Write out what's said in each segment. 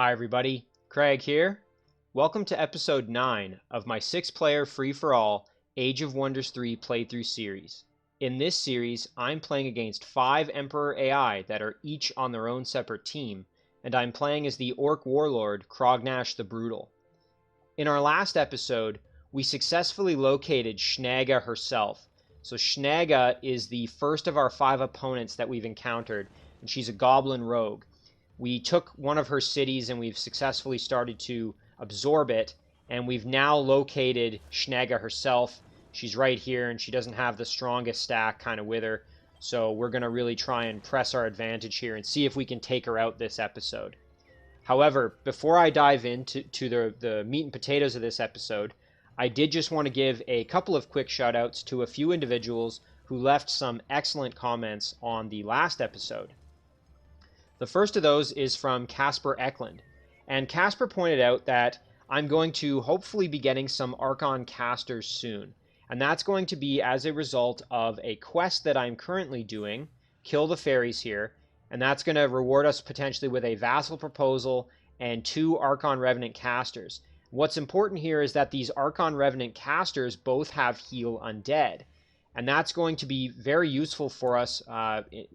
Hi everybody, Craig here. Welcome to episode 9 of my 6-player free-for-all Age of Wonders 3 playthrough series. In this series, I'm playing against 5 Emperor AI that are each on their own separate team, and I'm playing as the Orc Warlord Crognash the Brutal. In our last episode, we successfully located Shnaga herself. So Shnaga is the first of our 5 opponents that we've encountered, and she's a goblin rogue. We took one of her cities and we've successfully started to absorb it, and we've now located Shnaga herself. She's right here and she doesn't have the strongest stack kind of with her, so we're going to really try and press our advantage here and see if we can take her out this episode. However, before I dive into the meat and potatoes of this episode, I did just want to give a couple of quick shout outs to a few individuals who left some excellent comments on the last episode. The first of those is from Casper Eklund, and Casper pointed out that I'm going to hopefully be getting some Archon casters soon, and that's going to be as a result of a quest that I'm currently doing, Kill the Fairies here, and that's going to reward us potentially with a vassal proposal and 2 Archon Revenant casters. What's important here is that these Archon Revenant casters both have Heal Undead, and that's going to be very useful for us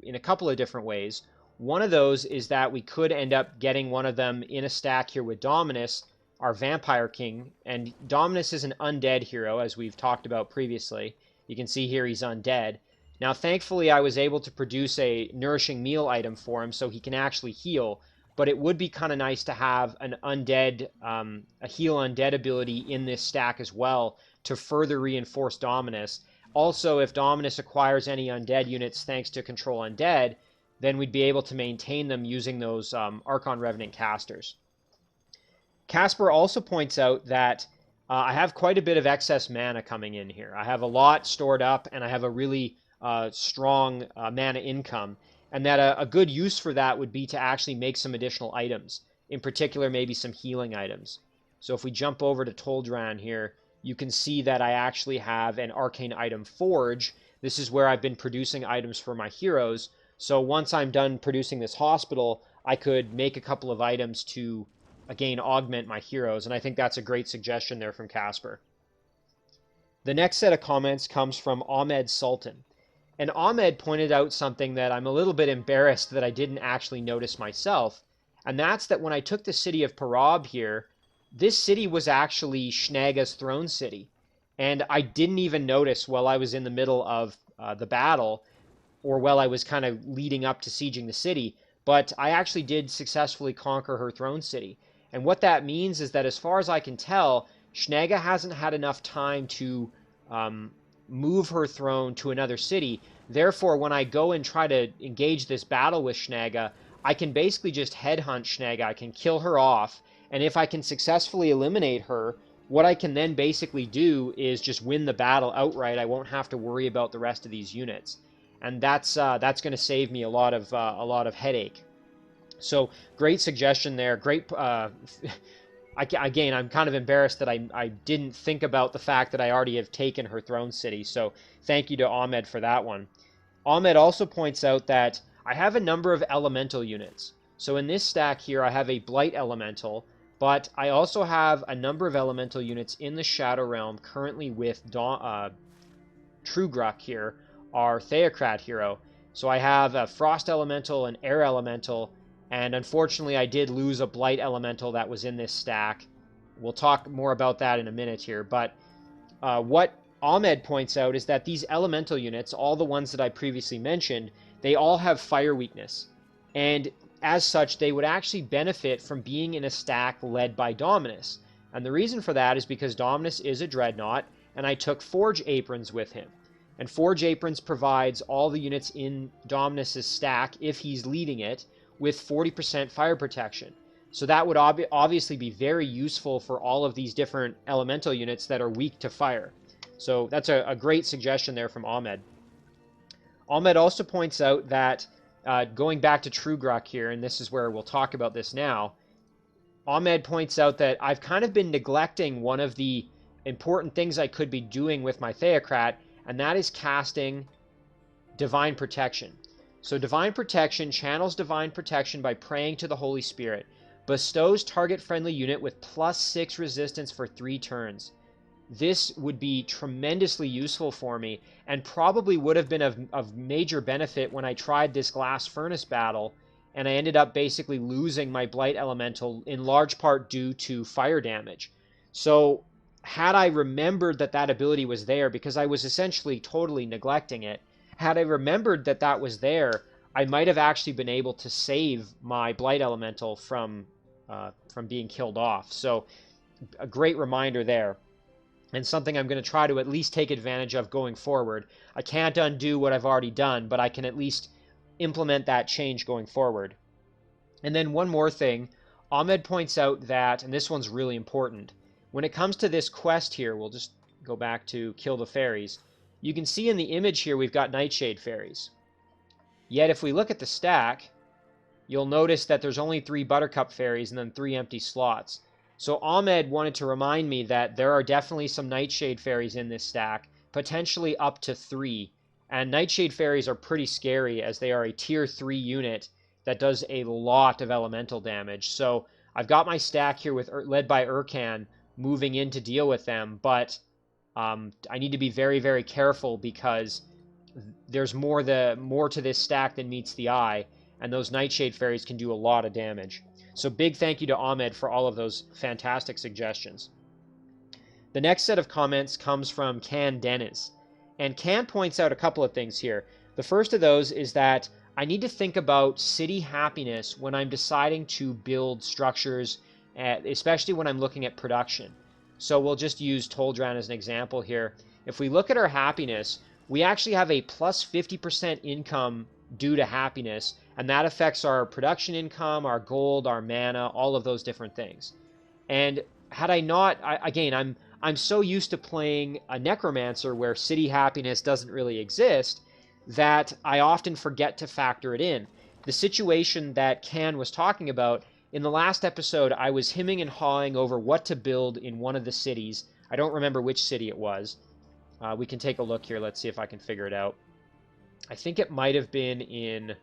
in a couple of different ways. One of those is that we could end up getting one of them in a stack here with Dominus, our Vampire King, and Dominus is an undead hero, as we've talked about previously. You can see here he's undead. Now, thankfully, I was able to produce a nourishing meal item for him so he can actually heal, but it would be kind of nice to have an undead, a heal undead ability in this stack as well to further reinforce Dominus. Also, if Dominus acquires any undead units thanks to Control Undead, then we'd be able to maintain them using those Archon Revenant casters. Casper also points out that I have quite a bit of excess mana coming in here. I have a lot stored up, and I have a really strong mana income, and that a good use for that would be to actually make some additional items, in particular maybe some healing items. So if we jump over to Toldran here, you can see that I actually have an Arcane Item Forge. This is where I've been producing items for my heroes. So once I'm done producing this hospital, I could make a couple of items to, again, augment my heroes, and I think that's a great suggestion there from Casper. The next set of comments comes from Ahmed Sultan. And Ahmed pointed out something that I'm a little bit embarrassed that I didn't actually notice myself, and that's that when I took the city of Parab here, this city was actually Shnaga's throne city, and I didn't even notice while I was in the middle of the battle, or while I was kind of leading up to sieging the city, but I actually did successfully conquer her throne city. And what that means is that as far as I can tell, Shnaga hasn't had enough time to move her throne to another city. Therefore, when I go and try to engage this battle with Shnaga, I can basically just headhunt Shnaga. I can kill her off, and if I can successfully eliminate her, what I can then basically do is just win the battle outright. I won't have to worry about the rest of these units. And that's going to save me a lot of headache. So great suggestion there. Great. Again, I'm kind of embarrassed that I didn't think about the fact that I already have taken her throne city. So thank you to Ahmed for that one. Ahmed also points out that I have a number of elemental units. So in this stack here, I have a Blight Elemental, but I also have a number of elemental units in the Shadow Realm currently with Trugruk here, our Theocrat hero. So I have a Frost Elemental, an Air Elemental, and unfortunately I did lose a Blight Elemental that was in this stack. We'll talk more about that in a minute here, but what Ahmed points out is that these elemental units, all the ones that I previously mentioned, they all have fire weakness, and as such they would actually benefit from being in a stack led by Dominus. And the reason for that is because Dominus is a Dreadnought, and I took Forge Aprons with him. And Forge Aprons provides all the units in Dominus's stack, if he's leading it, with 40% fire protection. So that would obviously be very useful for all of these different elemental units that are weak to fire. So that's a great suggestion there from Ahmed. Ahmed also points out that, going back to Trugruk here, and this is where we'll talk about this now, Ahmed points out that I've kind of been neglecting one of the important things I could be doing with my Theocrat, and that is casting Divine Protection. So Divine Protection channels Divine Protection by praying to the Holy Spirit. Bestows target friendly unit with +6 resistance for 3 turns. This would be tremendously useful for me and probably would have been of major benefit when I tried this glass furnace battle, and I ended up basically losing my Blight Elemental in large part due to fire damage. So had I remembered that that ability was there, because I was essentially totally neglecting it, had I remembered that that was there, I might have actually been able to save my Blight Elemental from being killed off. So a great reminder there, and something I'm going to try to at least take advantage of going forward. I can't undo what I've already done, but I can at least implement that change going forward. And then one more thing, Ahmed points out that, and this one's really important, when it comes to this quest here, we'll just go back to kill the fairies. You can see in the image here we've got Nightshade fairies. Yet if we look at the stack, you'll notice that there's only 3 Buttercup fairies and then 3 empty slots. So Ahmed wanted to remind me that there are definitely some Nightshade fairies in this stack, potentially up to 3. And Nightshade fairies are pretty scary, as they are a tier 3 unit that does a lot of elemental damage. So I've got my stack here with led by Urkan moving in to deal with them, but I need to be very, very careful because there's more to this stack than meets the eye, and those Nightshade fairies can do a lot of damage. So big thank you to Ahmed for all of those fantastic suggestions. The next set of comments comes from Can Dennis, and Can points out a couple of things here. The first of those is that I need to think about city happiness when I'm deciding to build structures, especially when I'm looking at production. So we'll just use Toldran as an example here. If we look at our happiness, we actually have a plus 50% income due to happiness, and that affects our production income, our gold, our mana, all of those different things. And had I not, again, I'm so used to playing a necromancer where city happiness doesn't really exist that I often forget to factor it in. The situation that Can was talking about, in the last episode, I was hemming and hawing over what to build in one of the cities. I don't remember which city it was. We can take a look here. Let's see if I can figure it out. I think it might have been in...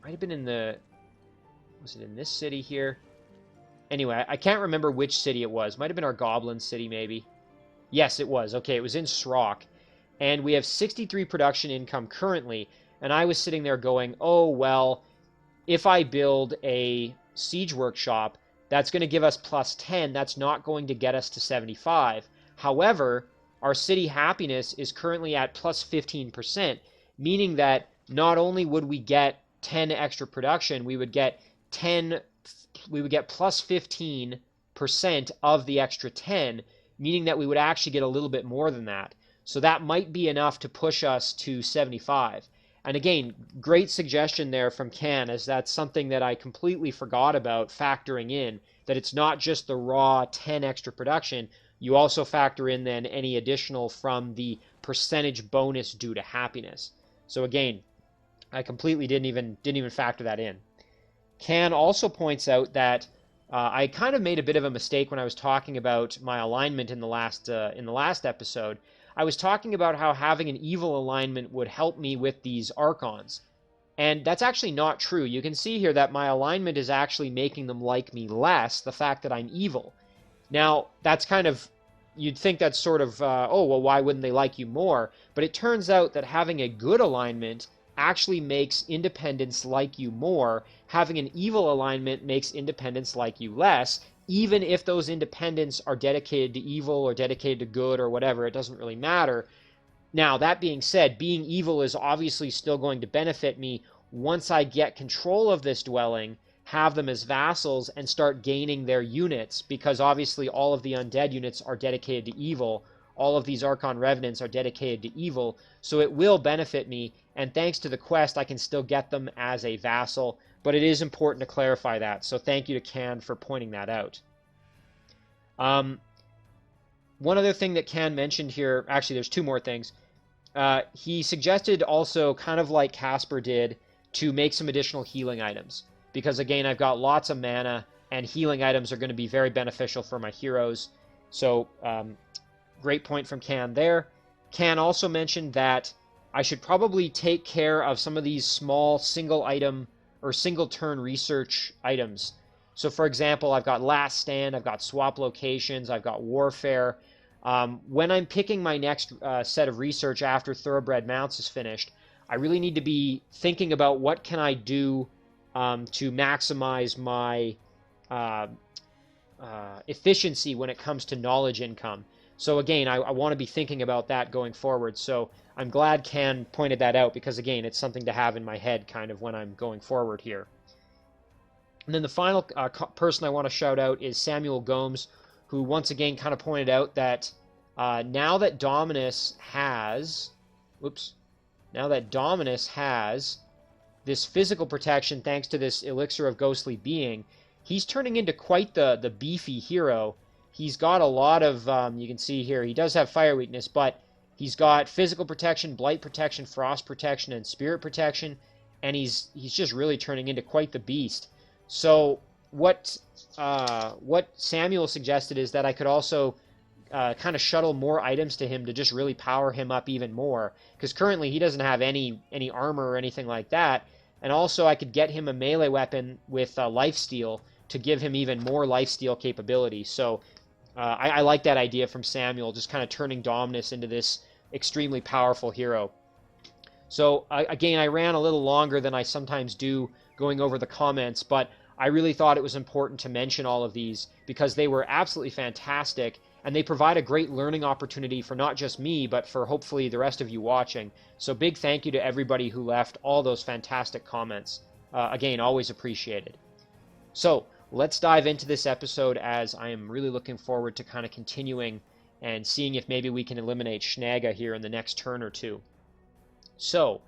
Was it in this city here? Anyway, I can't remember which city it was. Might have been our Goblin city, maybe. Yes, it was. Okay, it was in Srock. And we have 63 production income currently. And I was sitting there going, oh, well, if I build a siege workshop, that's going to give us plus 10. That's not going to get us to 75. However, our city happiness is currently at plus 15%, meaning that not only would we get 10 extra production, we would get plus 15% of the extra 10, meaning that we would actually get a little bit more than that. So that might be enough to push us to 75. And again, great suggestion there from Can, as that's something that I completely forgot about factoring in, that it's not just the raw 10 extra production, you also factor in then any additional from the percentage bonus due to happiness. So again, I completely didn't even factor that in. Can also points out that I kind of made a bit of a mistake when I was talking about my alignment in the last episode. I was talking about how having an evil alignment would help me with these Archons. And that's actually not true. You can see here that my alignment is actually making them like me less, the fact that I'm evil. Now, that's kind of, you'd think that's sort of, oh, well, why wouldn't they like you more? But it turns out that having a good alignment actually makes independents like you more. Having an evil alignment makes independents like you less, even if those independents are dedicated to evil or dedicated to good or whatever. It doesn't really matter. Now, that being said, being evil is obviously still going to benefit me once I get control of this dwelling, have them as vassals, and start gaining their units, because obviously all of the undead units are dedicated to evil. All of these Archon Revenants are dedicated to evil, so it will benefit me, and thanks to the quest, I can still get them as a vassal, but it is important to clarify that, so thank you to Can for pointing that out. One other thing that Can mentioned here, actually there's 2 more things. He suggested also, kind of like Casper did, to make some additional healing items, because again, I've got lots of mana, and healing items are going to be very beneficial for my heroes, so great point from Can there. Can also mentioned that I should probably take care of some of these small single item or single turn research items. So for example, I've got Last Stand, I've got Swap Locations, I've got Warfare. When I'm picking my next set of research after Thoroughbred Mounts is finished, I really need to be thinking about what can I do to maximize my efficiency when it comes to knowledge income. So again, I want to be thinking about that going forward. So I'm glad Ken pointed that out, because again, it's something to have in my head kind of when I'm going forward here. And then the final person I want to shout out is Samuel Gomes, who once again kind of pointed out that now that Dominus has this physical protection thanks to this Elixir of Ghostly Being, he's turning into quite the beefy hero. He's got a lot of, you can see here, he does have fire weakness, but he's got physical protection, blight protection, frost protection, and spirit protection, and he's just really turning into quite the beast. So what Samuel suggested is that I could also kind of shuttle more items to him to just really power him up even more, because currently he doesn't have any armor or anything like that. And also I could get him a melee weapon with lifesteal to give him even more lifesteal capability. So I like that idea from Samuel, just kind of turning Dominus into this extremely powerful hero. So again, I ran a little longer than I sometimes do going over the comments, but I really thought it was important to mention all of these because they were absolutely fantastic, and they provide a great learning opportunity for not just me, but for hopefully the rest of you watching. So big thank you to everybody who left all those fantastic comments. Again, always appreciated. So let's dive into this episode, as I am really looking forward to kind of continuing and seeing if maybe we can eliminate Shnaga here in the next turn or two. So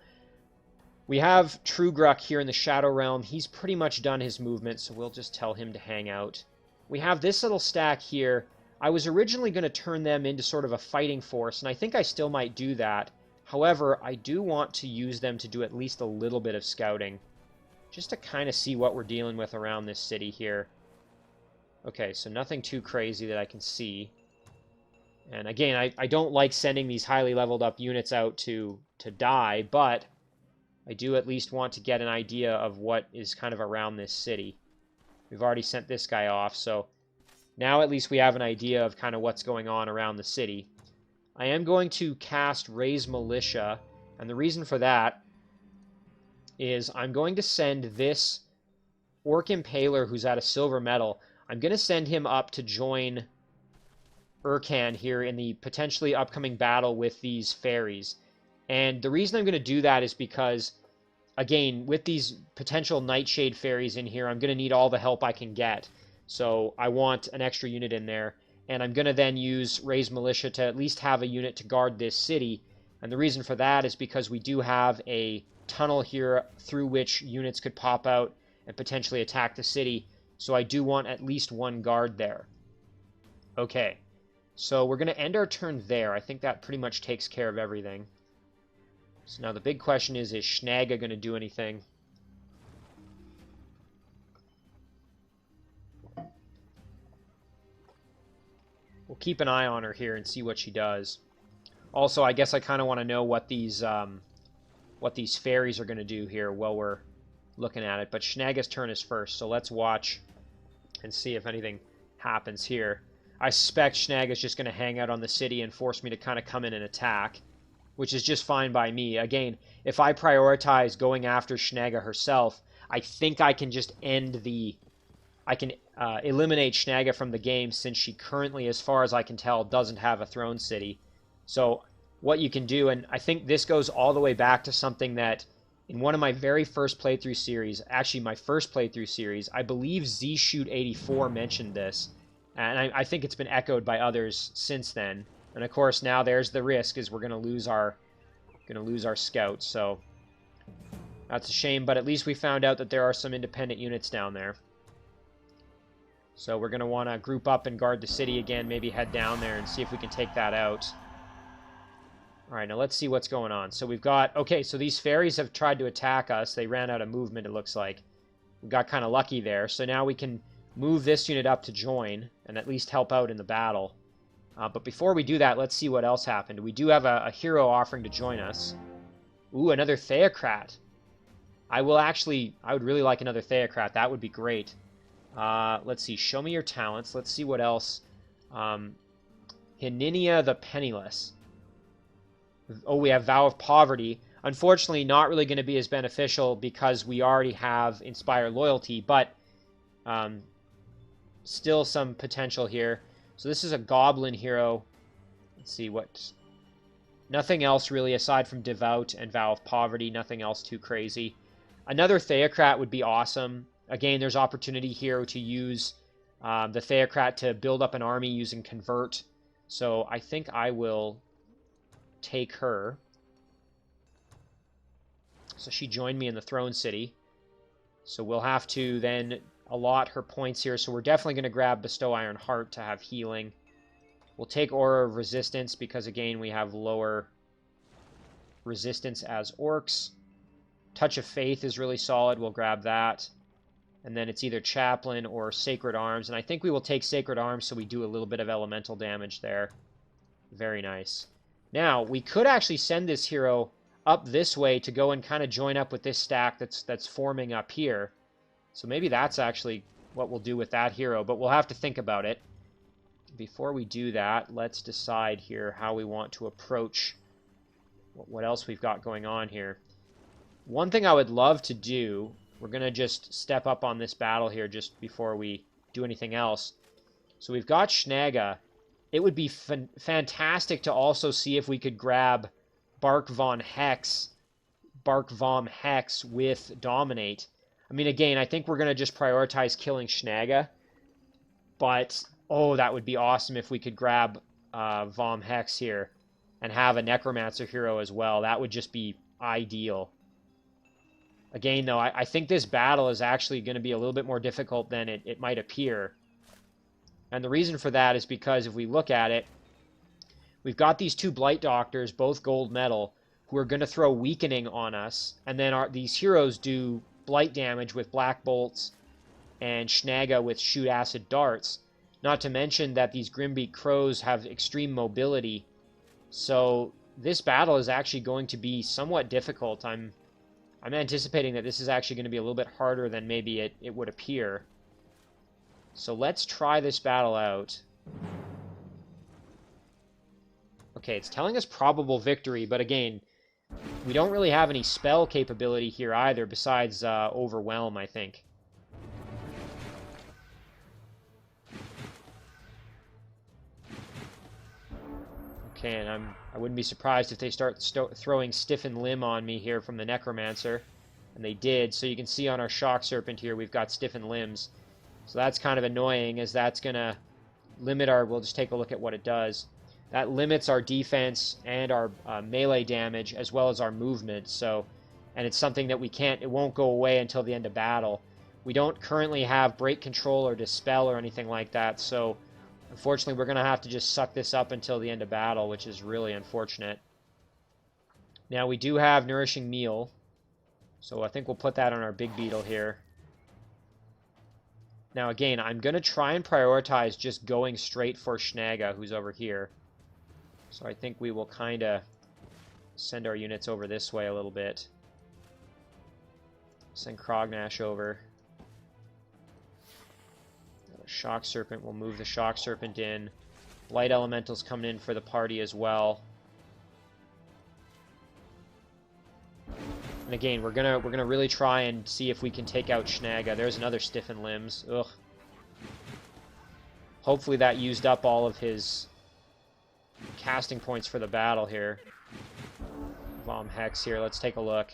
we have Trugruk here in the Shadow Realm. He's pretty much done his movement, so we'll just tell him to hang out. We have this little stack here. I was originally going to turn them into sort of a fighting force, and I think I still might do that. However, I do want to use them to do at least a little bit of scouting, just to kind of see what we're dealing with around this city here. Okay, so nothing too crazy that I can see. And again, I don't like sending these highly leveled up units out to die, but I do at least want to get an idea of what is kind of around this city. We've already sent this guy off, so now at least we have an idea of kind of what's going on around the city. I am going to cast Raise Militia, and the reason for that is I'm going to send this Orc Impaler who's at a silver medal, I'm going to send him up to join Urkan here in the potentially upcoming battle with these fairies. And the reason I'm going to do that is because, again, with these potential Nightshade fairies in here, I'm going to need all the help I can get. So I want an extra unit in there, and I'm going to then use Raise Militia to at least have a unit to guard this city. And the reason for that is because we do have a tunnel here through which units could pop out and potentially attack the city. So I do want at least one guard there. Okay, so we're going to end our turn there. I think that pretty much takes care of everything. So now the big question is Shnaga going to do anything? We'll keep an eye on her here and see what she does. Also, I guess I kind of want to know what these fairies are going to do here while we're looking at it. But Shnaga's turn is first, so let's watch and see if anything happens here. I suspect Shnaga's just going to hang out on the city and force me to kind of come in and attack, which is just fine by me. Again, if I prioritize going after Shnaga herself, I think I can just end the... I can eliminate Shnaga from the game, since she currently, as far as I can tell, doesn't have a throne city. So what you can do, and I think this goes all the way back to something that in one of my very first playthrough series, actually my first playthrough series, I believe ZShoot84 mentioned this, and I think it's been echoed by others since then. And of course now there's the risk, is we're going to lose our scouts. So that's a shame, but at least we found out that there are some independent units down there. So we're going to want to group up and guard the city again, maybe head down there and see if we can take that out. Alright, now let's see what's going on. So we've got... Okay, so these fairies have tried to attack us. They ran out of movement, it looks like. We got kind of lucky there. So now we can move this unit up to join and at least help out in the battle. But before we do that, let's see what else happened. We do have a hero offering to join us. Ooh, another Theocrat. I would really like another Theocrat. That would be great. Let's see. Show me your talents. Let's see what else. Hininia the Penniless. Oh, we have Vow of Poverty. Unfortunately, not really going to be as beneficial because we already have Inspire Loyalty, but still some potential here. So this is a Goblin hero. Let's see what... Nothing else really aside from Devout and Vow of Poverty. Nothing else too crazy. Another Theocrat would be awesome. Again, there's opportunity here to use the Theocrat to build up an army using Convert. So I think I will take her. So she joined me in the Throne City. So we'll have to then allot her points here. So we're definitely going to grab Bestow Iron Heart to have healing. We'll take Aura of Resistance because, again, we have lower resistance as orcs. Touch of Faith is really solid. We'll grab that. And then it's either Chaplain or Sacred Arms. And I think we will take Sacred Arms so we do a little bit of elemental damage there. Very nice. Now, we could actually send this hero up this way to go and kind of join up with this stack that's forming up here. So maybe that's actually what we'll do with that hero, but we'll have to think about it. Before we do that, let's decide here how we want to approach what else we've got going on here. One thing I would love to do, we're going to just step up on this battle here just before we do anything else. So we've got Shnaga. It would be fantastic to also see if we could grab Bark Vom Hex with Dominate. I mean, again, I think we're going to just prioritize killing Shnaga. But, oh, that would be awesome if we could grab Vom Hex here and have a Necromancer hero as well. That would just be ideal. Again, though, I think this battle is actually going to be a little bit more difficult than it might appear. And the reason for that is because if we look at it, we've got these two Blight Doctors, both gold medal, who are going to throw Weakening on us. And then these heroes do Blight damage with Black Bolts and Shnaga with Shoot Acid Darts. Not to mention that these Grimbeak Crows have extreme mobility. So this battle is actually going to be somewhat difficult. I'm anticipating that this is actually going to be a little bit harder than maybe it would appear. So let's try this battle out. Okay, it's telling us probable victory, but again, we don't really have any spell capability here either besides Overwhelm, I think. Okay, and I wouldn't be surprised if they start throwing Stiffen Limb on me here from the Necromancer. And they did, so you can see on our Shock Serpent here we've got Stiffen Limbs. So that's kind of annoying, as that's going to limit our... We'll just take a look at what it does. That limits our defense and our melee damage, as well as our movement. So, and it's something that it won't go away until the end of battle. We don't currently have Break Control or Dispel or anything like that, so unfortunately we're going to have to just suck this up until the end of battle, which is really unfortunate. Now, we do have Nourishing Meal, so I think we'll put that on our big beetle here. Now, again, I'm going to try and prioritize just going straight for Shnaga, who's over here. So I think we will kind of send our units over this way a little bit. Send Crognash over. The Shock Serpent, we'll move the Shock Serpent in. Light Elemental's coming in for the party as well. And again, we're gonna really try and see if we can take out Shnaga. There's another Stiffen Limbs. Ugh. Hopefully that used up all of his casting points for the battle here. Vom Hex here. Let's take a look.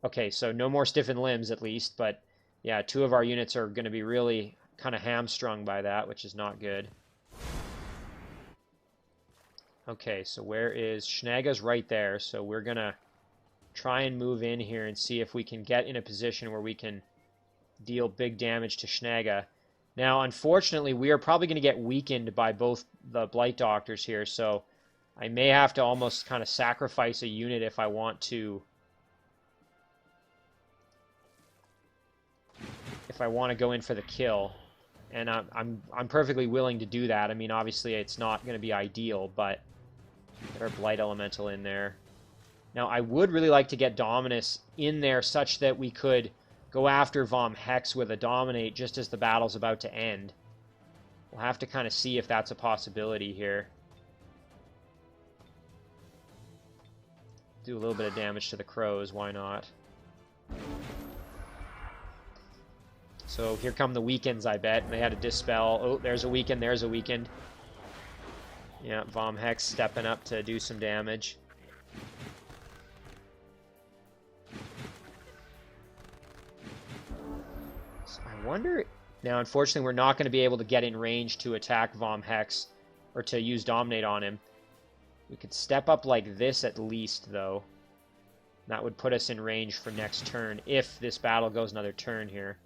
Okay, so no more Stiffen Limbs at least, but yeah, two of our units are going to be really kind of hamstrung by that, which is not good. Okay, so where is... Shnaga's right there, so we're going to try and move in here and see if we can get in a position where we can deal big damage to Shnaga. Now, unfortunately, we are probably going to get weakened by both the Blight Doctors here, so I may have to almost kind of sacrifice a unit if I want to... if I want to go in for the kill. And I'm perfectly willing to do that. I mean, obviously, it's not going to be ideal, but get our Blight Elemental in there. Now, I would really like to get Dominus in there such that we could go after Vom Hex with a Dominate just as the battle's about to end. We'll have to kind of see if that's a possibility here. Do a little bit of damage to the crows, why not? So here come the weakens, I bet. They had a Dispel. Oh, there's a weakened, there's a weakened. Yeah, Vom Hex stepping up to do some damage. So I wonder... Now, unfortunately, we're not going to be able to get in range to attack Vom Hex, or to use Dominate on him. We could step up like this at least, though. That would put us in range for next turn, if this battle goes another turn here.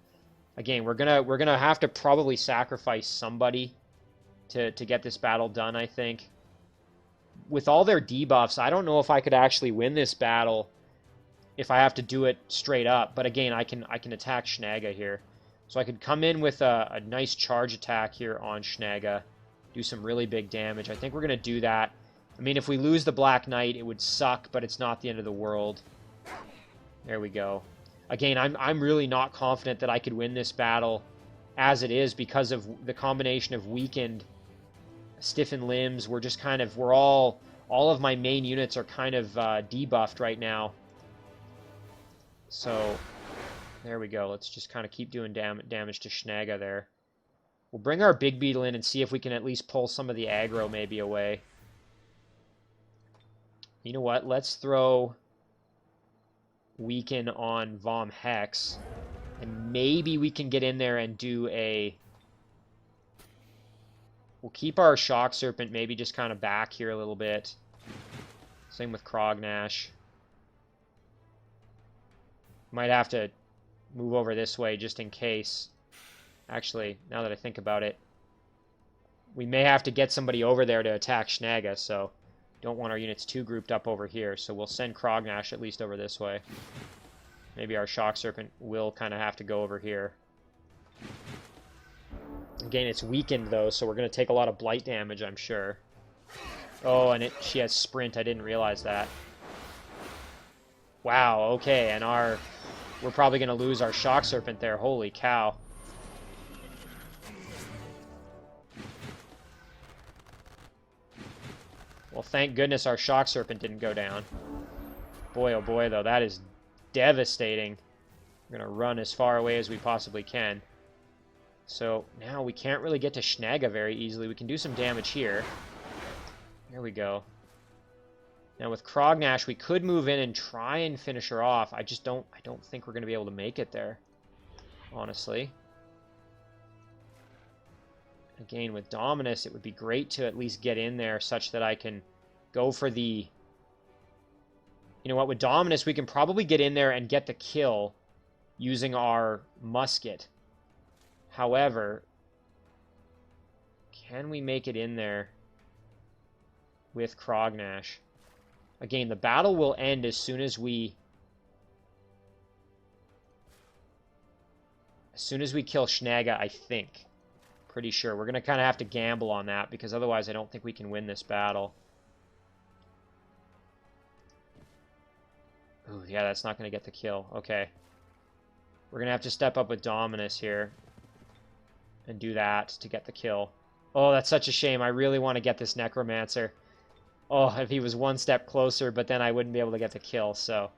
Again, we're gonna have to probably sacrifice somebody to get this battle done, I think. With all their debuffs, I don't know if I could actually win this battle if I have to do it straight up. But again, I can attack Shnaga here. So I could come in with a nice charge attack here on Shnaga, do some really big damage. I think we're going to do that. I mean, if we lose the Black Knight, it would suck, but it's not the end of the world. There we go. Again, I'm really not confident that I could win this battle as it is because of the combination of weakened, stiffened limbs. We're just kind of, all of my main units are kind of debuffed right now. So... there we go. Let's just kind of keep doing damage to Shnaga there. We'll bring our Big Beetle in and see if we can at least pull some of the aggro maybe away. You know what? Let's throw Weaken on Vom Hex. And maybe we can get in there and do a... We'll keep our Shock Serpent maybe just kind of back here a little bit. Same with Crognash. Might have to move over this way just in case. Actually, now that I think about it, we may have to get somebody over there to attack Shnaga, so don't want our units too grouped up over here. So we'll send Crognash at least over this way. Maybe our Shock Serpent will kind of have to go over here. Again, it's weakened though, so we're going to take a lot of blight damage, I'm sure. Oh, and she has Sprint. I didn't realize that. Wow, okay, and we're probably going to lose our Shock Serpent there. Holy cow. Well, thank goodness our Shock Serpent didn't go down. Boy, oh boy, though, that is devastating. We're going to run as far away as we possibly can. So, now we can't really get to Shnaga very easily. We can do some damage here. There we go. Now with Crognash, we could move in and try and finish her off. I don't think we're going to be able to make it there, honestly. Again, with Dominus, it would be great to at least get in there such that I can go for the... You know what, with Dominus, we can probably get in there and get the kill using our musket. However, can we make it in there with Crognash? Again, the battle will end as soon as we kill Shnaga, I think. Pretty sure. We're going to kind of have to gamble on that, because otherwise I don't think we can win this battle. Ooh, yeah, that's not going to get the kill. Okay. We're going to have to step up with Dominus here and do that to get the kill. Oh, that's such a shame. I really want to get this Necromancer. Oh, if he was one step closer, but then I wouldn't be able to get the kill, so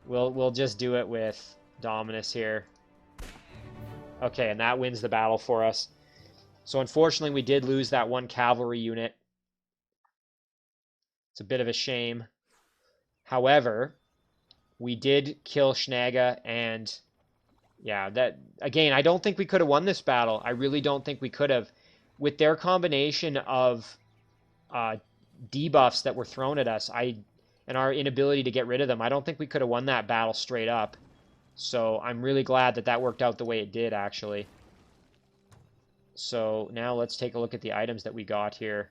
we'll just do it with Dominus here. Okay, and that wins the battle for us. So unfortunately, we did lose that one cavalry unit. It's a bit of a shame. However, we did kill Shnaga, and yeah, that again, I don't think we could have won this battle. I really don't think we could have. With their combination of debuffs that were thrown at us, and our inability to get rid of them, I don't think we could have won that battle straight up. So I'm really glad that that worked out the way it did, actually. So now let's take a look at the items that we got here.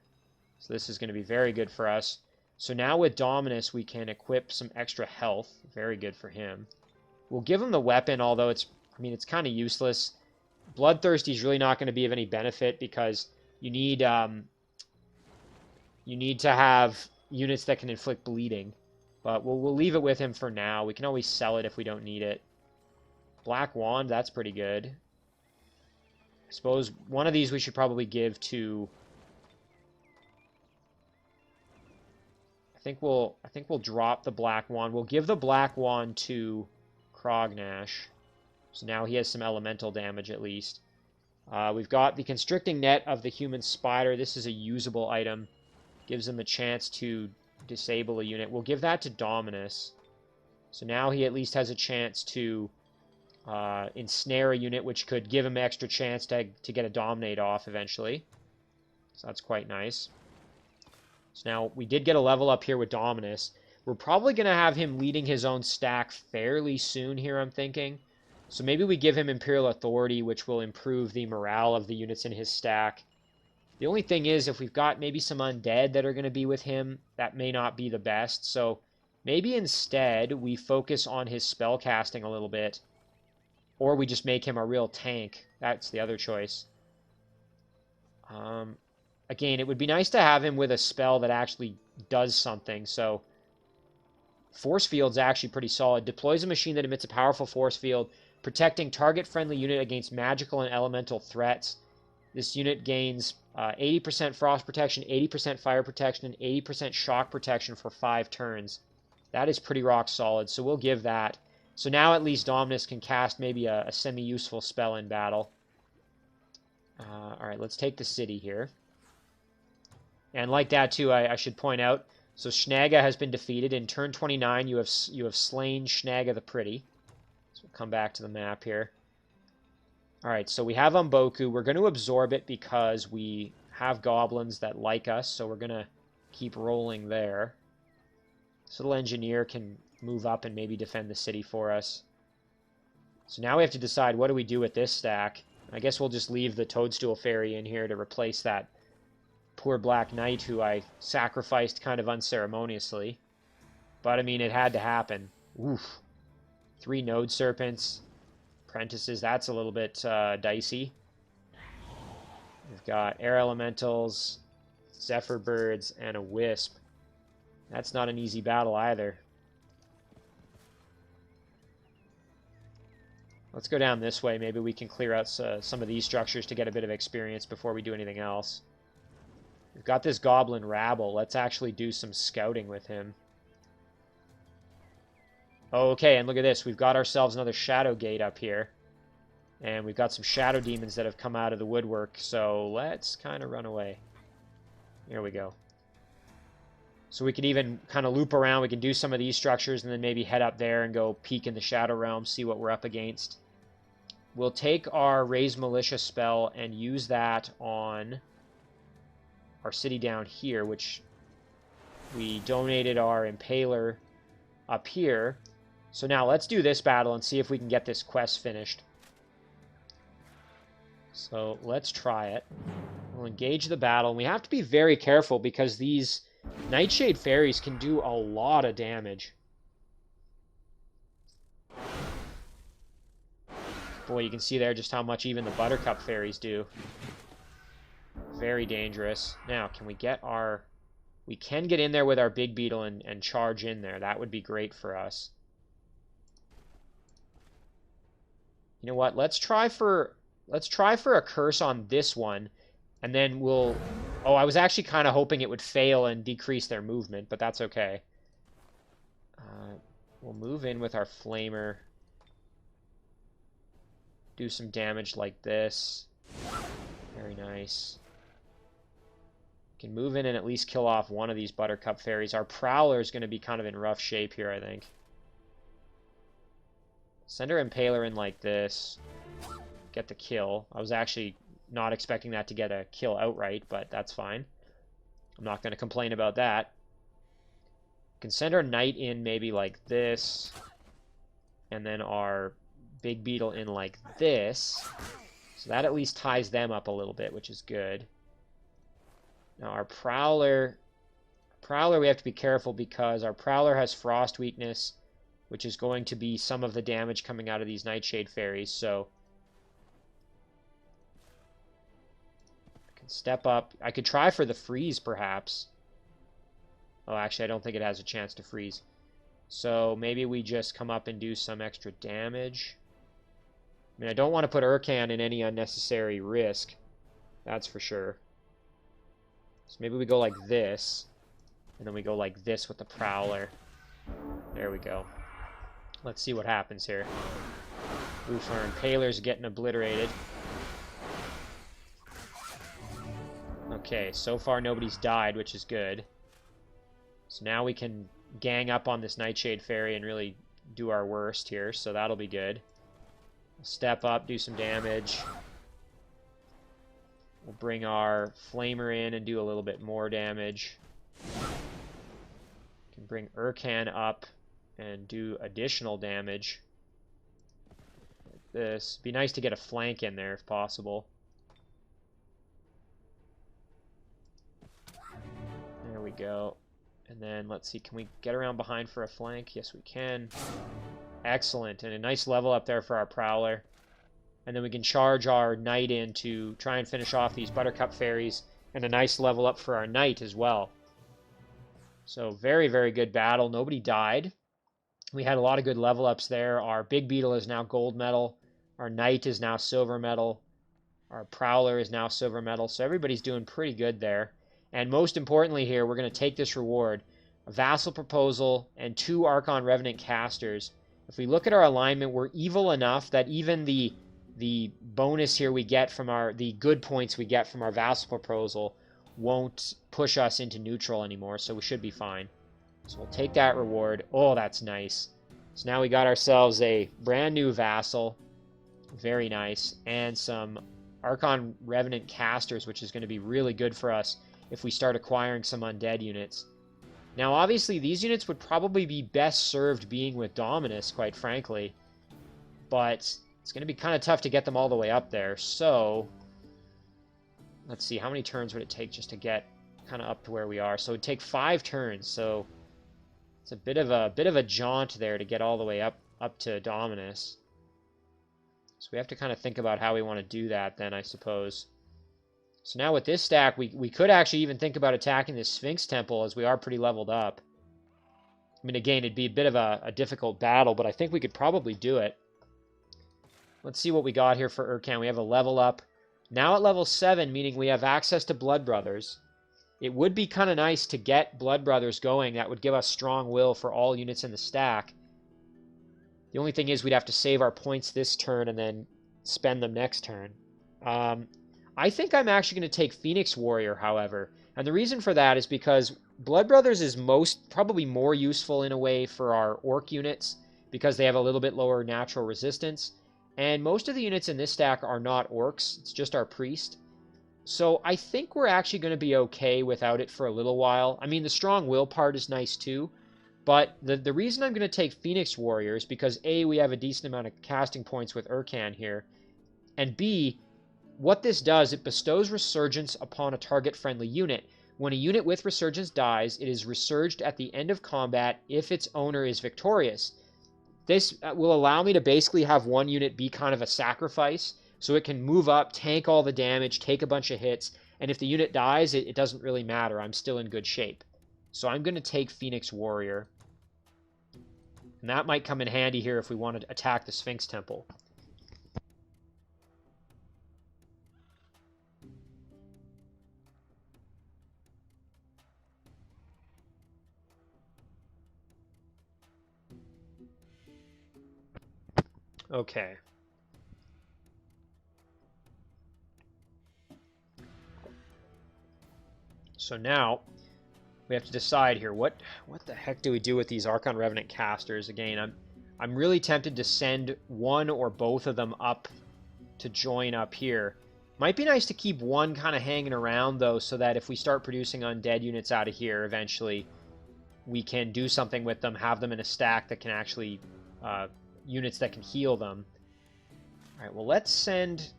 So this is going to be very good for us. So now with Dominus, we can equip some extra health. Very good for him. We'll give him the weapon, although it's kind of useless. Bloodthirsty is really not going to be of any benefit because you need to have units that can inflict bleeding. But we'll leave it with him for now. We can always sell it if we don't need it. Black Wand, that's pretty good. I suppose one of these we should probably give to... I think we'll drop the Black Wand. We'll give the Black Wand to Crognash. So now he has some elemental damage at least. We've got the Constricting Net of the Human Spider. This is a usable item. Gives him a chance to disable a unit. We'll give that to Dominus. So now he at least has a chance to ensnare a unit, which could give him extra chance to get a Dominate off eventually. So that's quite nice. So now we did get a level up here with Dominus. We're probably going to have him leading his own stack fairly soon here, I'm thinking. So maybe we give him Imperial Authority, which will improve the morale of the units in his stack. The only thing is, if we've got maybe some undead that are going to be with him, that may not be the best. So maybe instead we focus on his spell casting a little bit. Or we just make him a real tank. That's the other choice. Again, it would be nice to have him with a spell that actually does something. So Force Field's actually pretty solid. Deploys a machine that emits a powerful force field, protecting target-friendly unit against magical and elemental threats. This unit gains 80% frost protection, 80% fire protection, and 80% shock protection for 5 turns. That is pretty rock solid, so we'll give that. So now at least Dominus can cast maybe a semi-useful spell in battle. Alright, let's take the city here. And like that too, I should point out, so Shnaga has been defeated. In turn 29, you have slain Shnaga the Pretty. So we'll come back to the map here. Alright, so we have Umboku. We're going to absorb it because we have goblins that like us, so we're going to keep rolling there. This little engineer can move up and maybe defend the city for us. So now we have to decide, what do we do with this stack? I guess we'll just leave the Toadstool Fairy in here to replace that poor Black Knight who I sacrificed kind of unceremoniously. But, I mean, it had to happen. Oof. 3 Node Serpents. Apprentices, that's a little bit dicey. We've got Air Elementals, Zephyr Birds, and a Wisp. That's not an easy battle either. Let's go down this way. Maybe we can clear out some of these structures to get a bit of experience before we do anything else. We've got this Goblin Rabble. Let's actually do some scouting with him. Okay, and look at this. We've got ourselves another Shadow Gate up here. And we've got some Shadow Demons that have come out of the woodwork. So let's kind of run away. Here we go. So we could even kind of loop around. We can do some of these structures and then maybe head up there and go peek in the Shadow Realm, see what we're up against. We'll take our Raise Militia spell and use that on our city down here, which we donated our Impaler up here. So now let's do this battle and see if we can get this quest finished. So let's try it. We'll engage the battle. And we have to be very careful because these Nightshade Fairies can do a lot of damage. Boy, you can see there just how much even the Buttercup Fairies do. Very dangerous. Now, can we get our... We can get in there with our Big Beetle and charge in there. That would be great for us. You know what? Let's try for a curse on this one. And then we'll... Oh, I was actually kind of hoping it would fail and decrease their movement, but that's okay. We'll move in with our Flamer. Do some damage like this. Very nice. Can move in and at least kill off one of these Buttercup Fairies. Our Prowler is going to be kind of in rough shape here, I think. Send our Impaler in like this. Get the kill. I was actually not expecting that to get a kill outright, but that's fine. I'm not going to complain about that. Can send our Knight in maybe like this. And then our Big Beetle in like this. So that at least ties them up a little bit, which is good. Now our Prowler... we have to be careful because our Prowler has Frost weakness, which is going to be some of the damage coming out of these Nightshade Fairies, so... Step up. I could try for the freeze, perhaps. Oh, actually, I don't think it has a chance to freeze. So maybe we just come up and do some extra damage. I mean, I don't want to put Urkan in any unnecessary risk. That's for sure. So maybe we go like this. And then we go like this with the Prowler. There we go. Let's see what happens here. Oof, our Impaler's getting obliterated. Okay, so far nobody's died, which is good. So now we can gang up on this Nightshade Fairy and really do our worst here, so that'll be good. Step up, do some damage. We'll bring our Flamer in and do a little bit more damage. Can bring Urkan up and do additional damage. Like this. Be nice to get a flank in there if possible. There we go. And then let's see, can we get around behind for a flank? Yes, we can. Excellent, and a nice level up there for our Prowler. And then we can charge our Knight in to try and finish off these Buttercup Fairies, and a nice level up for our Knight as well. So very, very good battle. Nobody died. We had a lot of good level ups there. Our Big Beetle is now gold medal. Our Knight is now silver medal. Our Prowler is now silver medal. So everybody's doing pretty good there. And most importantly here, we're going to take this reward, a Vassal Proposal and 2 Archon Revenant Casters. If we look at our alignment, we're evil enough that even the bonus here we get from the good points we get from our Vassal Proposal won't push us into neutral anymore, so we should be fine. So we'll take that reward. Oh, that's nice. So now we got ourselves a brand new Vassal. Very nice. And some Archon Revenant Casters, which is going to be really good for us if we start acquiring some undead units. Now, obviously, these units would probably be best served being with Dominus, quite frankly. But it's going to be kind of tough to get them all the way up there. So, let's see, how many turns would it take just to get kind of up to where we are? So it would take 5 turns. So it's a bit of a jaunt there to get all the way up to Dominus. So we have to kind of think about how we want to do that then, I suppose. So now with this stack, we could actually even think about attacking this Sphinx Temple, as we are pretty leveled up. I mean, again, it'd be a bit of a difficult battle, but I think we could probably do it. Let's see what we got here for Urkan. We have a level up. Now at level 7, meaning we have access to Blood Brothers. It would be kind of nice to get Blood Brothers going. That would give us strong will for all units in the stack. The only thing is we'd have to save our points this turn and then spend them next turn. I think I'm actually going to take Phoenix Warrior, however. And the reason for that is because Blood Brothers is probably more useful in a way for our Orc units, because they have a little bit lower natural resistance. And most of the units in this stack are not Orcs. It's just our Priest. So I think we're actually going to be okay without it for a little while. I mean, the strong will part is nice too. But the reason I'm going to take Phoenix Warrior is because A, we have a decent amount of casting points with Urkan here. And B, what this does, it bestows Resurgence upon a target-friendly unit. When a unit with Resurgence dies, it is resurged at the end of combat if its owner is victorious. This will allow me to basically have one unit be kind of a sacrifice, so it can move up, tank all the damage, take a bunch of hits, and if the unit dies, it doesn't really matter. I'm still in good shape. So I'm going to take Phoenix Warrior. And that might come in handy here if we want to attack the Sphinx Temple. Okay. So now we have to decide here, what the heck do we do with these Archon Revenant Casters? Again, I'm really tempted to send one or both of them up to join up here. Might be nice to keep one kind of hanging around, though, so that if we start producing undead units out of here eventually, we can do something with them, have them in a stack that can actually units that can heal them. All right, well, let's send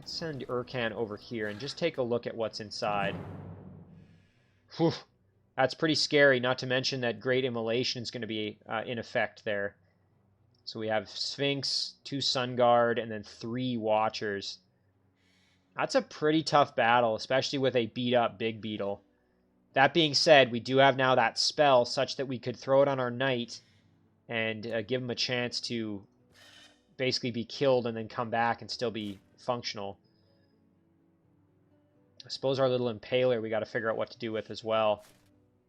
Urkan over here and just take a look at what's inside. Whew, that's pretty scary, not to mention that Great Immolation is going to be in effect there. So we have Sphinx, 2 Sun Guard, and then 3 Watchers. That's a pretty tough battle, especially with a beat-up Big Beetle. That being said, we do have now that spell such that we could throw it on our Knight and give them a chance to basically be killed and then come back and still be functional. I suppose our little impaler we got to figure out what to do with as well.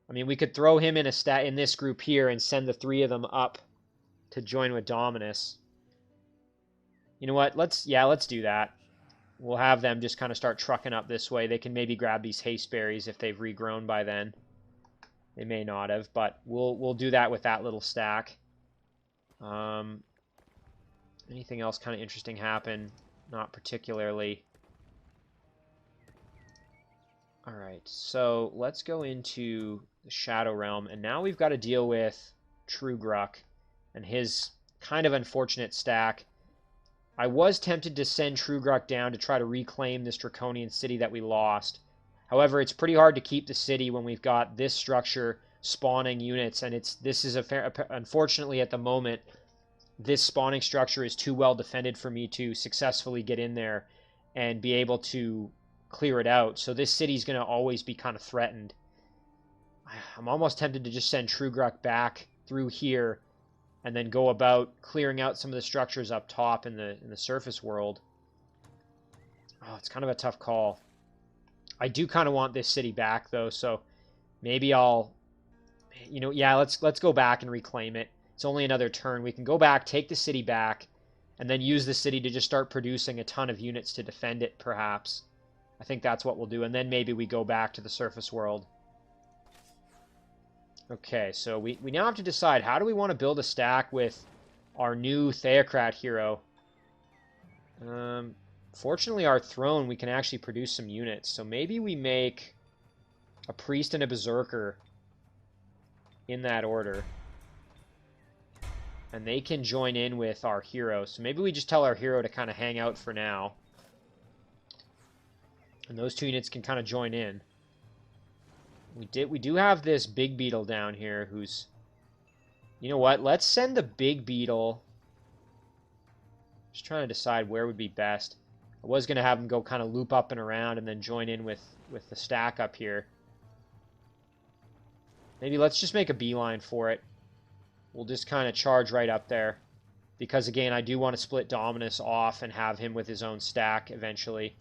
I mean, we could throw him in in this group here and send the 3 of them up to join with Dominus. You know what? Let's do that. We'll have them just kind of start trucking up this way. They can maybe grab these haste berries if they've regrown by then. They may not have, but we'll do that with that little stack. Anything else kind of interesting happen? Not particularly. Alright, so let's go into the Shadow Realm, and now we've got to deal with Trugruk and his kind of unfortunate stack. I was tempted to send Trugruk down to try to reclaim this Draconian city that we lost. However, it's pretty hard to keep the city when we've got this structure spawning units, and unfortunately at the moment, this spawning structure is too well defended for me to successfully get in there and be able to clear it out. So this city's going to always be kind of threatened. I'm almost tempted to just send Trugruk back through here and then go about clearing out some of the structures up top in the surface world. Oh, it's kind of a tough call. I do kind of want this city back though, so maybe I'll, yeah, let's go back and reclaim it. It's only another turn. We can go back, take the city back, and then use the city to just start producing a ton of units to defend it, perhaps. I think that's what we'll do, and then maybe we go back to the surface world. Okay, so we now have to decide, how do we want to build a stack with our new Theocrat hero? Fortunately, our throne, we can actually produce some units, so maybe we make a priest and a berserker in that order. And they can join in with our hero, so maybe we just tell our hero to kind of hang out for now. And those 2 units can kind of join in. We do have this big beetle down here who's... You know what? Let's send the big beetle. Just trying to decide where would be best. I was going to have him go kind of loop up and around and then join in with the stack up here. Maybe let's just make a beeline for it. We'll just kind of charge right up there. Because again, I do want to split Dominus off and have him with his own stack eventually.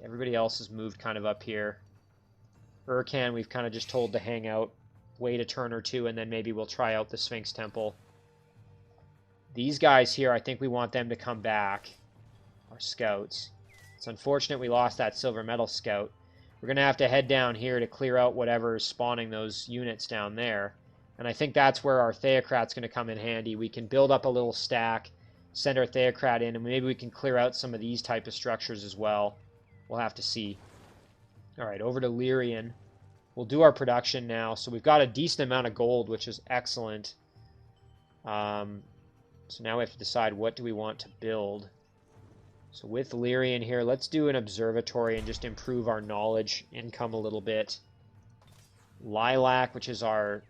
Everybody else has moved kind of up here. Urkan, we've kind of just told to hang out, wait a turn or 2, and then maybe we'll try out the Sphinx Temple. These guys here, I think we want them to come back. Our scouts. It's unfortunate we lost that silver medal scout. We're going to have to head down here to clear out whatever is spawning those units down there. And I think that's where our Theocrat's going to come in handy. We can build up a little stack, send our Theocrat in, and maybe we can clear out some of these type of structures as well. We'll have to see. Alright, over to Lyrian. We'll do our production now. So we've got a decent amount of gold, which is excellent. So now we have to decide what do we want to build. So with Lyrian here, let's do an observatory and just improve our knowledge income a little bit. Lilac, which is our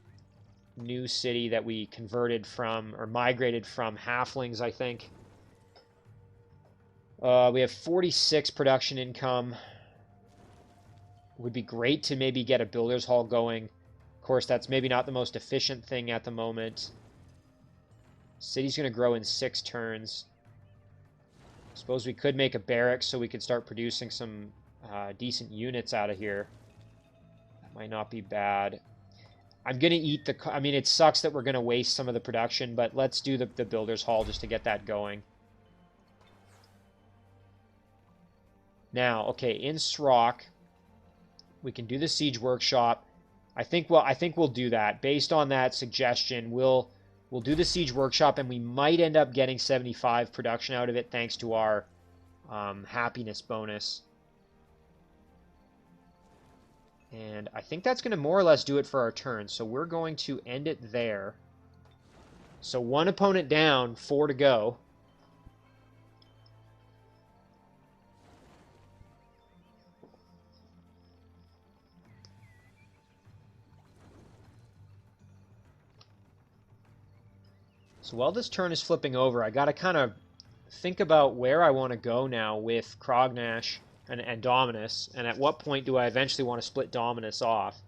new city that we converted from, or migrated from halflings, I think. We have 46 production income. Would be great to maybe get a builder's hall going. Of course, that's maybe not the most efficient thing at the moment. City's going to grow in 6 turns. Suppose we could make a barracks so we could start producing some decent units out of here. That might not be bad. I'm going to eat the... I mean, it sucks that we're going to waste some of the production, but let's do the builder's hall just to get that going. Now, okay, in Srock, we can do the siege workshop. I think we'll do that. Based on that suggestion, we'll do the siege workshop, and we might end up getting 75 production out of it thanks to our happiness bonus. And I think that's going to more or less do it for our turn. So we're going to end it there. So 1 opponent down, 4 to go. So while this turn is flipping over, I got to kind of think about where I want to go now with Crognash and Dominus, and at what point do I eventually want to split Dominus off.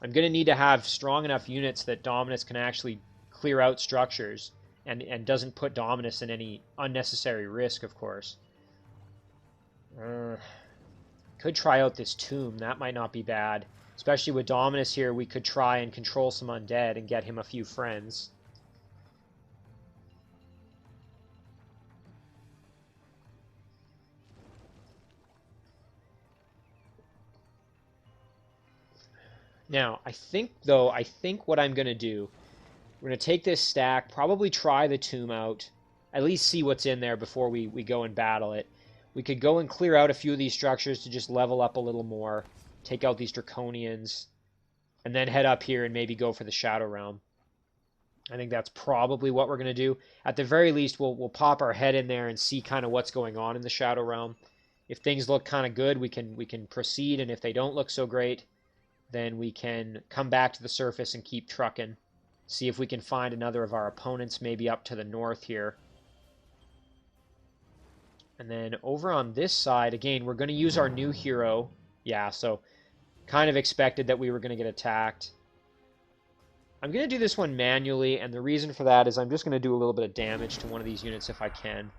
I'm going to need to have strong enough units that Dominus can actually clear out structures and doesn't put Dominus in any unnecessary risk, of course. Could try out this tomb. That might not be bad. Especially with Dominus here, we could try and control some undead and get him a few friends. Now, I think what I'm going to do, we're going to take this stack, probably try the tomb out, at least see what's in there before we go and battle it. We could go and clear out a few of these structures to just level up a little more, take out these Draconians, and then head up here and maybe go for the Shadow Realm. I think that's probably what we're going to do. At the very least, we'll pop our head in there and see kind of what's going on in the Shadow Realm. If things look kind of good, we can proceed, and if they don't look so great, then we can come back to the surface and keep trucking. See if we can find another of our opponents, maybe up to the north here. And then over on this side, again, we're going to use our new hero. Yeah, so kind of expected that we were going to get attacked. I'm going to do this one manually, and the reason for that is I'm just going to do a little bit of damage to one of these units if I can.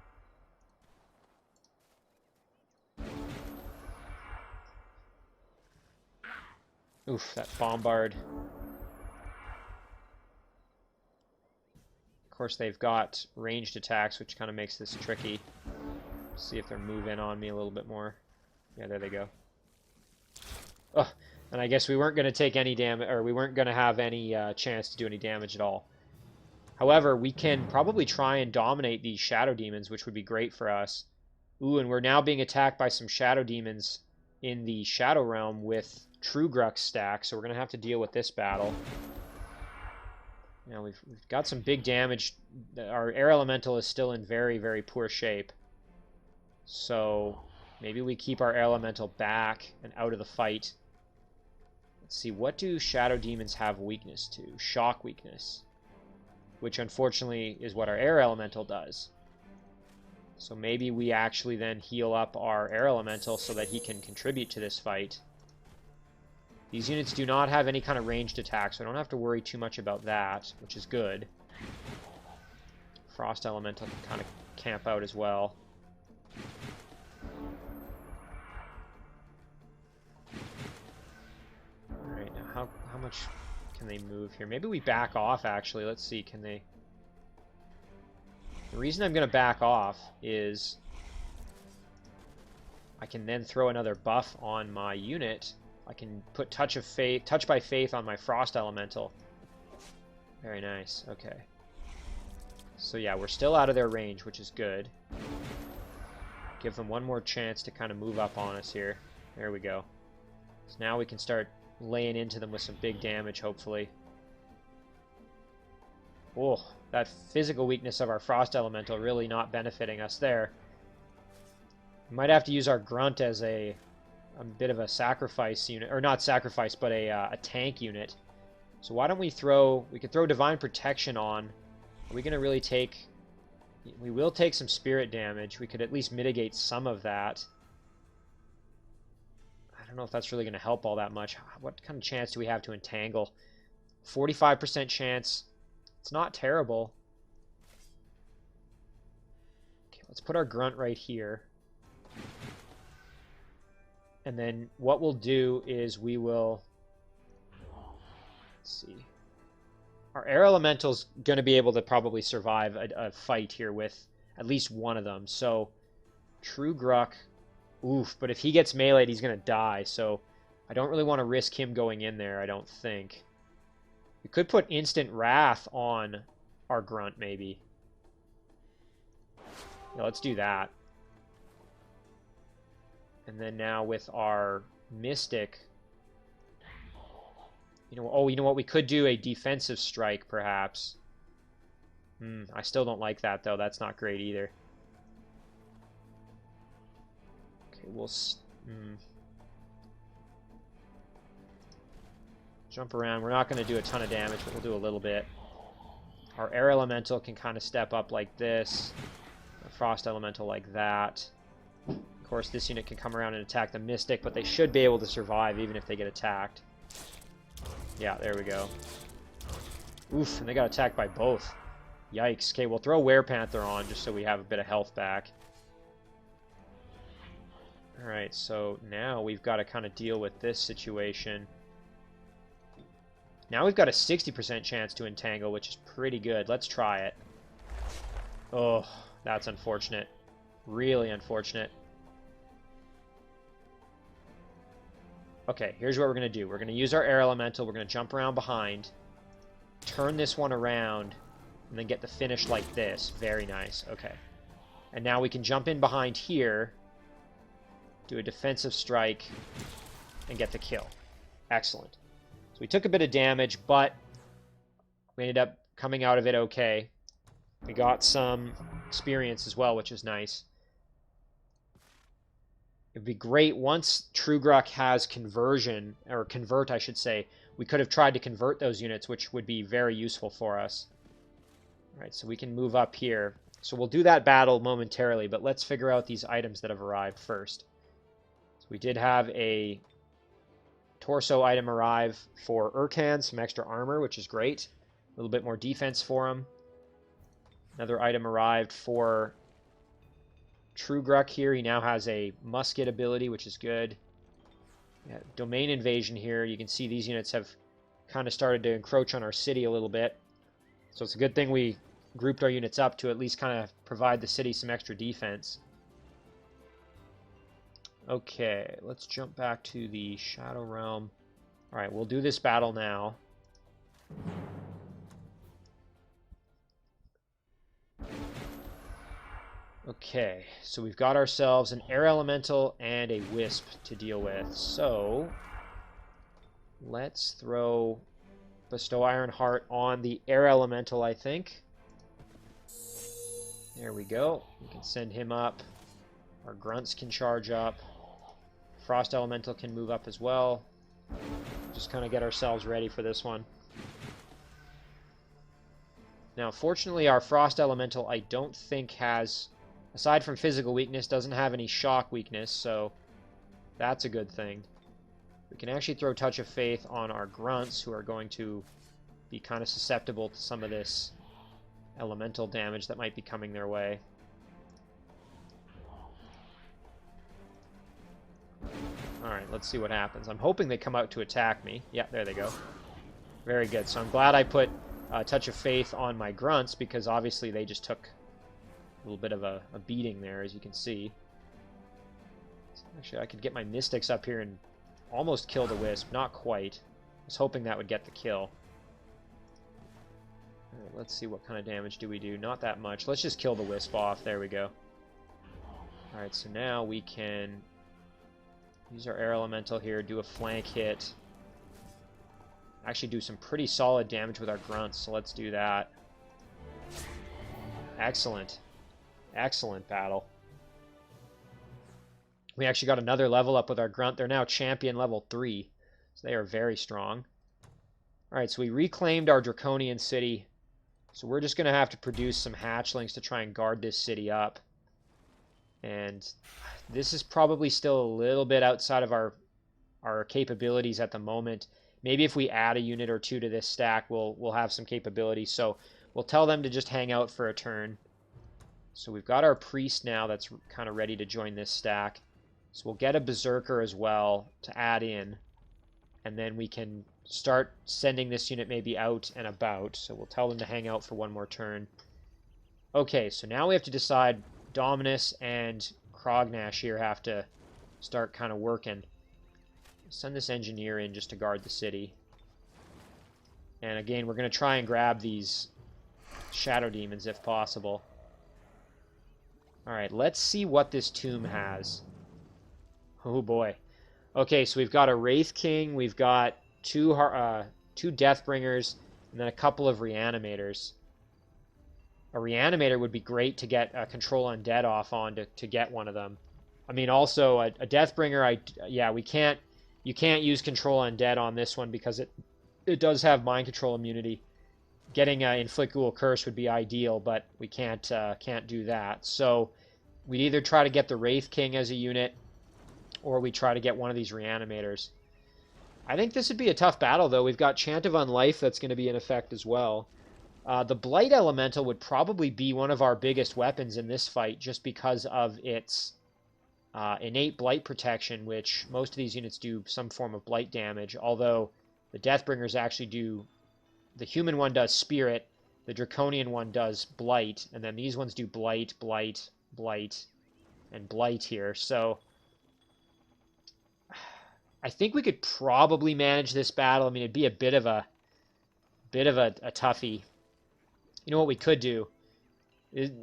Oof, that bombard. Of course, they've got ranged attacks, which kind of makes this tricky. See if they're moving on me a little bit more. Yeah, there they go. Oh, and I guess we weren't going to take any damage, or we weren't going to have any chance to do any damage at all. However, we can probably try and dominate these shadow demons, which would be great for us. Ooh, and we're now being attacked by some shadow demons in the Shadow Realm with True Grux stack, so we're going to have to deal with this battle. Now, we've got some big damage. Our Air Elemental is still in very, very poor shape. So maybe we keep our Air Elemental back and out of the fight. Let's see, what do Shadow Demons have weakness to? Shock weakness, which unfortunately is what our Air Elemental does. So maybe we actually then heal up our Air Elemental so that he can contribute to this fight. These units do not have any kind of ranged attack, so I don't have to worry too much about that, which is good. Frost Elemental can kind of camp out as well. Alright, now how much can they move here? Maybe we back off, actually. Let's see, can they... The reason I'm going to back off is I can then throw another buff on my unit. I can put Touch by Faith on my Frost Elemental. Very nice. Okay. So yeah, we're still out of their range, which is good. Give them one more chance to kind of move up on us here. There we go. So now we can start laying into them with some big damage, hopefully. Oh, that physical weakness of our Frost Elemental really not benefiting us there. We might have to use our Grunt as a bit of a sacrifice unit, or not sacrifice, but a tank unit. So why don't we could throw Divine Protection on. Are we going to really take... We will take some spirit damage. We could at least mitigate some of that. I don't know if that's really going to help all that much. What kind of chance do we have to entangle? 45% chance. It's not terrible. Okay, let's put our Grunt right here. And then what we'll do is we will... Let's see. Our Air Elemental's going to be able to probably survive a fight here with at least one of them. So, True Grux, oof, but if he gets meleeed, he's going to die. So, I don't really want to risk him going in there, I don't think. We could put Instant Wrath on our Grunt, maybe. Yeah, let's do that. And then now with our Mystic... You know what? We could do a defensive strike, perhaps. I still don't like that, though. That's not great either. Okay, we'll... Jump around. We're not going to do a ton of damage, but we'll do a little bit. Our Air Elemental can kind of step up like this. Our Frost Elemental like that. Of course, this unit can come around and attack the Mystic, but they should be able to survive even if they get attacked. Yeah, there we go. Oof, and they got attacked by both. Yikes. Okay, we'll throw Werepanther on just so we have a bit of health back. Alright, so now we've got to kind of deal with this situation. Now we've got a 60% chance to entangle, which is pretty good. Let's try it. Oh, that's unfortunate. Really unfortunate. Okay, here's what we're going to do. We're going to use our Air Elemental. We're going to jump around behind, turn this one around, and then get the finish like this. Very nice. Okay. And now we can jump in behind here, do a defensive strike, and get the kill. Excellent. So we took a bit of damage, but we ended up coming out of it okay. We got some experience as well, which is nice. It'd be great once Trugruk has conversion, or convert, I should say. We could have tried to convert those units, which would be very useful for us. All right, so we can move up here. So we'll do that battle momentarily, but let's figure out these items that have arrived first. So we did have a torso item arrive for Urkan, some extra armor, which is great. A little bit more defense for him. Another item arrived for Trugruk here. He now has a musket ability, which is good. Yeah, domain invasion here. You can see these units have kind of started to encroach on our city a little bit. So it's a good thing we grouped our units up to at least kind of provide the city some extra defense. Okay, let's jump back to the Shadow Realm. Alright, we'll do this battle now. Okay, so we've got ourselves an Air Elemental and a Wisp to deal with. So, let's throw Bestow Ironheart on the Air Elemental, I think. There we go. We can send him up. Our Grunts can charge up. Frost Elemental can move up as well. Just kind of get ourselves ready for this one. Now, fortunately, our Frost Elemental, I don't think has, aside from physical weakness, doesn't have any shock weakness, so that's a good thing. We can actually throw Touch of Faith on our Grunts, who are going to be kind of susceptible to some of this elemental damage that might be coming their way. Alright, let's see what happens. I'm hoping they come out to attack me. Yeah, there they go. Very good. So I'm glad I put Touch of Faith on my Grunts, because obviously they just took a little bit of a beating there, as you can see. Actually, I could get my Mystics up here and almost kill the Wisp. Not quite. I was hoping that would get the kill. Alright, let's see what kind of damage do we do. Not that much. Let's just kill the Wisp off. There we go. Alright, so now we can use our Air Elemental here, do a flank hit. Actually do some pretty solid damage with our Grunts, so let's do that. Excellent. Excellent battle. We actually got another level up with our Grunt. They're now champion level 3, so they are very strong. Alright, so we reclaimed our Draconian city, so we're just going to have to produce some hatchlings to try and guard this city up. And this is probably still a little bit outside of our capabilities at the moment. Maybe if we add a unit or two to this stack, we'll have some capabilities. So we'll tell them to just hang out for a turn. So we've got our priest now that's kind of ready to join this stack. So we'll get a berserker as well to add in. And then we can start sending this unit maybe out and about. So we'll tell them to hang out for one more turn. Okay, so now we have to decide. Dominus and Crognash here have to start kind of working. Send this engineer in just to guard the city. And again, we're going to try and grab these shadow demons if possible. Alright, let's see what this tomb has. Oh boy. Okay, so we've got a Wraith King, we've got two Deathbringers, and then a couple of Reanimators. A Reanimator would be great to get Control Undead off on to get one of them. I mean, also, a Deathbringer, you can't use Control Undead on this one because it does have Mind Control immunity. Getting Inflict Ghoul Curse would be ideal, but we can't do that. So we'd either try to get the Wraith King as a unit, or we try to get one of these Reanimators. I think this would be a tough battle, though. We've got Chant of Unlife that's going to be in effect as well. The Blight Elemental would probably be one of our biggest weapons in this fight, just because of its innate Blight protection, which most of these units do some form of Blight damage, although the Deathbringers actually do... The human one does Spirit, the Draconian one does Blight, and then these ones do Blight, Blight, Blight, and Blight here. So I think we could probably manage this battle. I mean, it'd be a bit of a toughie. You know what we could do?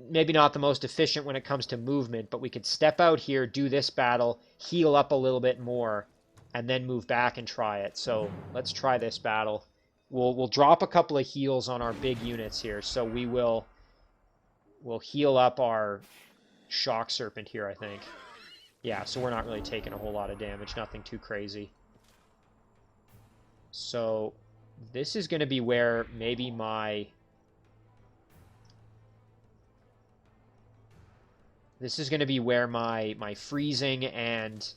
Maybe not the most efficient when it comes to movement, but we could step out here, do this battle, heal up a little bit more, and then move back and try it. So let's try this battle. We'll drop a couple of heals on our big units here. So we'll heal up our Shock Serpent here, I think. Yeah, so we're not really taking a whole lot of damage. Nothing too crazy. So this is going to be where maybe my... This is going to be where my freezing and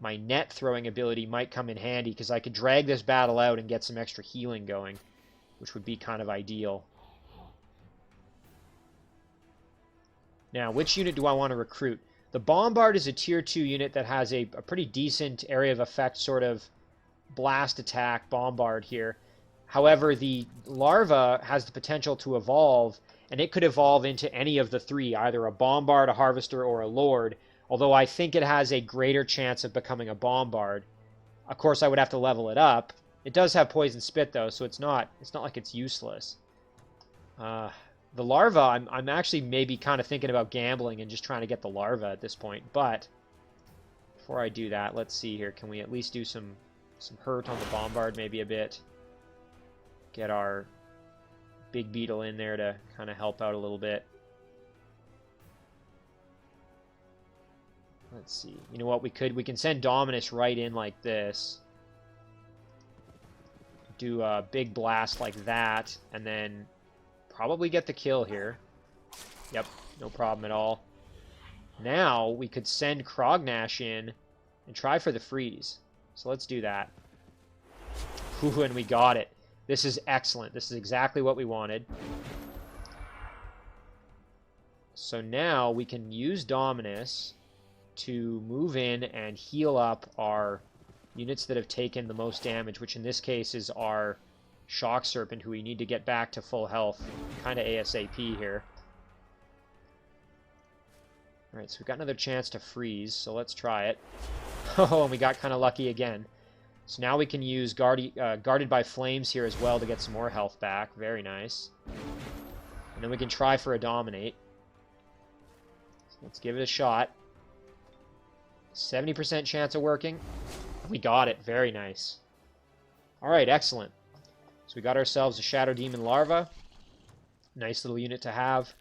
my net throwing ability might come in handy, because I could drag this battle out and get some extra healing going, which would be kind of ideal. Now, which unit do I want to recruit? The Bombard is a tier 2 unit that has a pretty decent area of effect sort of blast attack Bombard here. However, the Larva has the potential to evolve, and it could evolve into any of the three, either a Bombard, a Harvester, or a Lord, although I think it has a greater chance of becoming a Bombard. Of course, I would have to level it up. It does have Poison Spit, though, so it's not like it's useless. The Larva, I'm actually maybe kind of thinking about gambling and just trying to get the Larva at this point, but before I do that, let's see here. Can we at least do some hurt on the Bombard, maybe a bit? Get our Big Beetle in there to kind of help out a little bit. Let's see. You know what? We can send Dominus right in like this. Do a big blast like that, and then probably get the kill here. Yep, no problem at all. Now we could send Crognash in and try for the freeze. So let's do that. Ooh, and we got it. This is excellent. This is exactly what we wanted. So now we can use Dominus to move in and heal up our units that have taken the most damage, which in this case is our Shock Serpent, who we need to get back to full health kind of ASAP here. Alright, so we've got another chance to freeze, so let's try it. Oh, and we got kind of lucky again. So now we can use Guarded by Flames here as well to get some more health back. Very nice. And then we can try for a Dominate. So let's give it a shot. 70% chance of working. We got it. Very nice. Alright, excellent. So we got ourselves a Shadow Demon Larva. Nice little unit to have.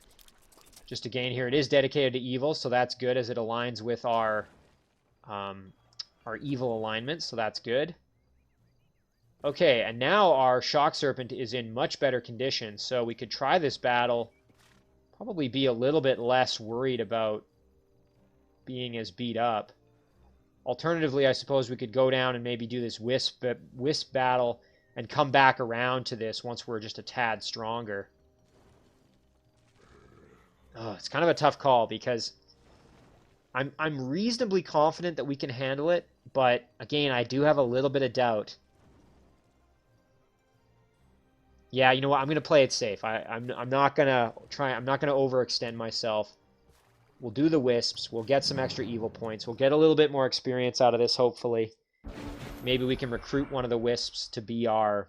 Just again here, it is dedicated to evil, so that's good as it aligns with our evil alignment, so that's good. Okay, and now our Shock Serpent is in much better condition, so we could try this battle, probably be a little bit less worried about being as beat up. Alternatively, I suppose we could go down and maybe do this Wisp battle and come back around to this once we're just a tad stronger. Oh, it's kind of a tough call because I'm reasonably confident that we can handle it, but again, I do have a little bit of doubt. Yeah, you know what? I'm gonna play it safe. I'm not gonna overextend myself. We'll do the Wisps. We'll get some extra evil points. We'll get a little bit more experience out of this, hopefully. Maybe we can recruit one of the Wisps to be a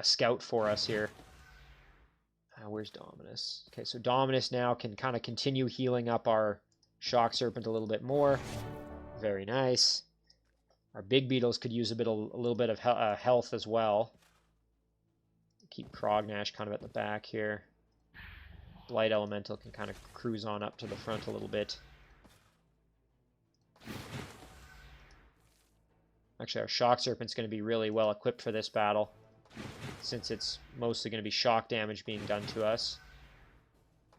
scout for us here. Where's Dominus? Okay, so Dominus now can kind of continue healing up our Shock Serpent a little bit more. Very nice. Our Big Beetles could use a little bit of health as well. Keep Crognash kind of at the back here. Blight Elemental can kind of cruise on up to the front a little bit. Actually, our Shock Serpent's going to be really well equipped for this battle, since it's mostly going to be shock damage being done to us.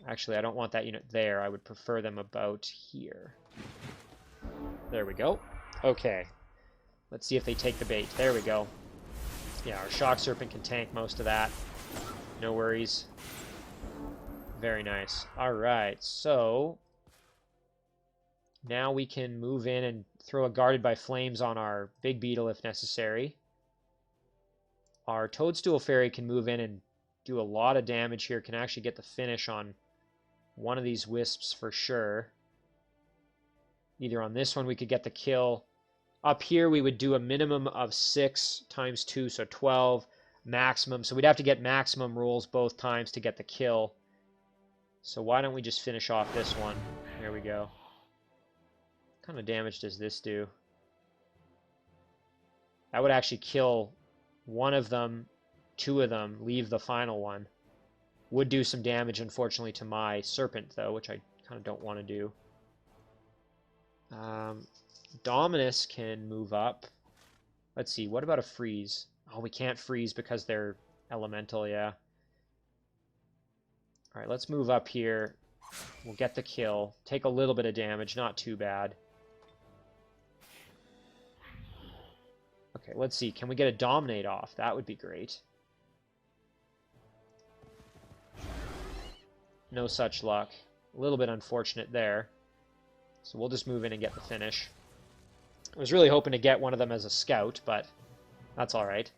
Actually, I don't want that unit there. I would prefer them about here. There we go. Okay. Let's see if they take the bait. There we go. Yeah, our Shock Serpent can tank most of that. No worries. Very nice. Alright, so now we can move in and throw a Guarded by Flames on our Big Beetle if necessary. Our Toadstool Fairy can move in and do a lot of damage here. Can actually get the finish on one of these Wisps for sure. Either on this one we could get the kill. Up here we would do a minimum of 6 times 2, so 12 maximum. So we'd have to get maximum rolls both times to get the kill. So why don't we just finish off this one? There we go. What kind of damage does this do? That would actually kill one of them, 2 of them, leave the final one. Would do some damage, unfortunately, to my Serpent, though, which I kind of don't want to do. Dominus can move up. Let's see, what about a freeze? Oh, we can't freeze because they're elemental, yeah. Alright, let's move up here. We'll get the kill. Take a little bit of damage, not too bad. Okay, let's see. Can we get a Dominate off? That would be great. No such luck. A little bit unfortunate there. So we'll just move in and get the finish. I was really hoping to get one of them as a scout, but that's alright.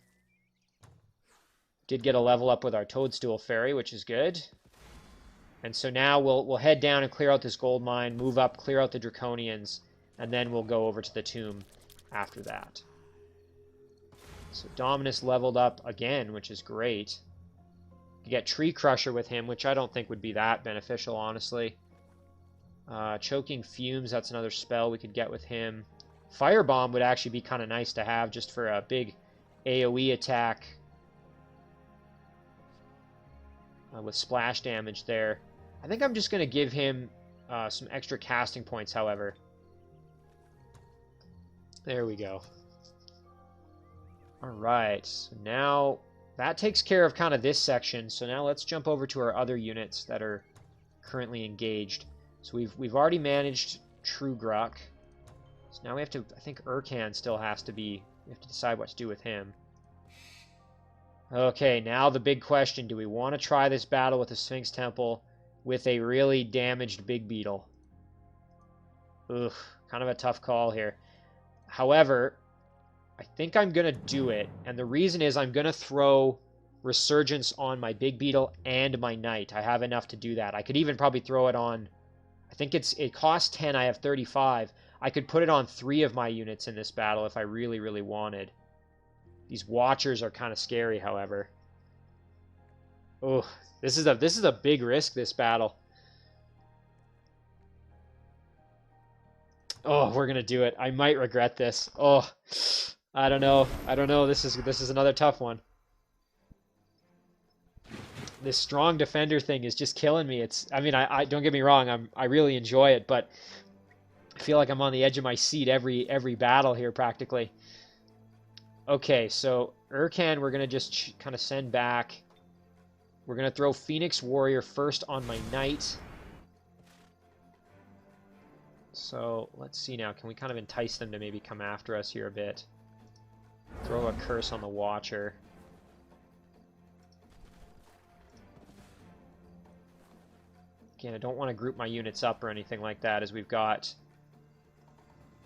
Did get a level up with our Toadstool Fairy, which is good. And so now we'll head down and clear out this gold mine, move up, clear out the Draconians, and then we'll go over to the tomb after that. So Dominus leveled up again, which is great. You get Tree Crusher with him, which I don't think would be that beneficial, honestly. Choking Fumes, that's another spell we could get with him. Firebomb would actually be kind of nice to have just for a big AoE attack with splash damage there. I think I'm just going to give him some extra casting points, however. There we go. Alright, so now that takes care of kind of this section. So now let's jump over to our other units that are currently engaged. So we've already managed True Gruck. So now we have to, I think Urkan still has to be, we have to decide what to do with him. Okay, now the big question, do we want to try this battle with the Sphinx Temple with a really damaged Big Beetle? Ugh, kind of a tough call here. However, I think I'm going to do it, and the reason is I'm going to throw Resurgence on my Big Beetle and my Knight. I have enough to do that. I could even probably throw it on, I think it costs 10, I have 35. I could put it on 3 of my units in this battle if I really, really wanted. These Watchers are kind of scary, however. Oh, this is a big risk, this battle. Oh, we're gonna do it. I might regret this. Oh, I don't know. I don't know. This is another tough one. This strong defender thing is just killing me. I mean, I don't get me wrong. I really enjoy it, but I feel like I'm on the edge of my seat every battle here practically. Okay, so Urkan, we're gonna just kind of send back. We're gonna throw Phoenix Warrior first on my Knight. So let's see now. Can we kind of entice them to maybe come after us here a bit? Throw a curse on the Watcher. Again, I don't want to group my units up or anything like that, as we've got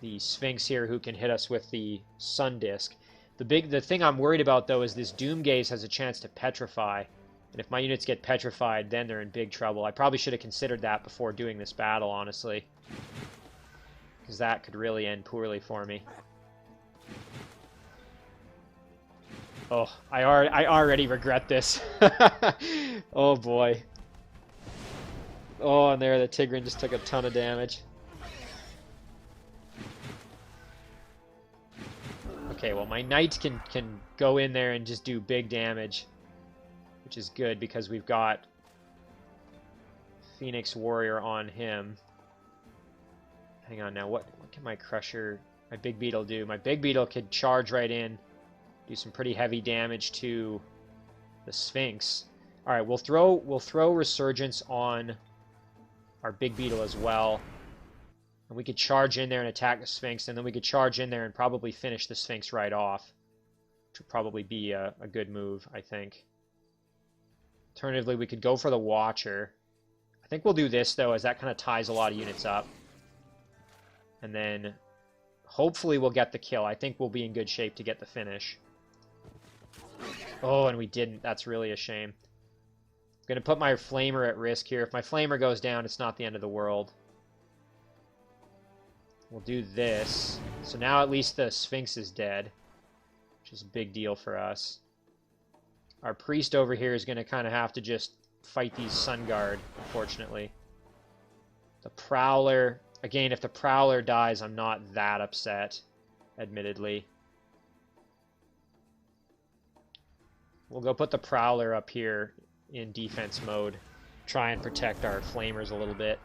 the Sphinx here who can hit us with the Sun Disk. The thing I'm worried about, though, is this Doomgaze has a chance to petrify. And if my units get petrified, then they're in big trouble. I probably should have considered that before doing this battle, honestly. Because that could really end poorly for me. Oh, I already regret this. Oh, boy. Oh, and there, the Tigran just took a ton of damage. Okay, well, my Knight can go in there and just do big damage, which is good because we've got Phoenix Warrior on him. Hang on now, what can my Crusher, my Big Beetle do? My Big Beetle could charge right in, do some pretty heavy damage to the Sphinx. All right, we'll throw Resurgence on our Big Beetle as well. And we could charge in there and attack the Sphinx, and then we could charge in there and probably finish the Sphinx right off. Which would probably be a good move, I think. Alternatively, we could go for the Watcher. I think we'll do this, though, as that kind of ties a lot of units up. And then, hopefully, we'll get the kill. I think we'll be in good shape to get the finish. Oh, and we didn't. That's really a shame. I'm going to put my Flamer at risk here. If my Flamer goes down, it's not the end of the world. We'll do this. So now at least the Sphinx is dead, which is a big deal for us. Our Priest over here is going to kind of have to just fight these Sun Guard, unfortunately. The Prowler, again, if the Prowler dies, I'm not that upset, admittedly. We'll go put the Prowler up here in defense mode. Try and protect our Flamers a little bit.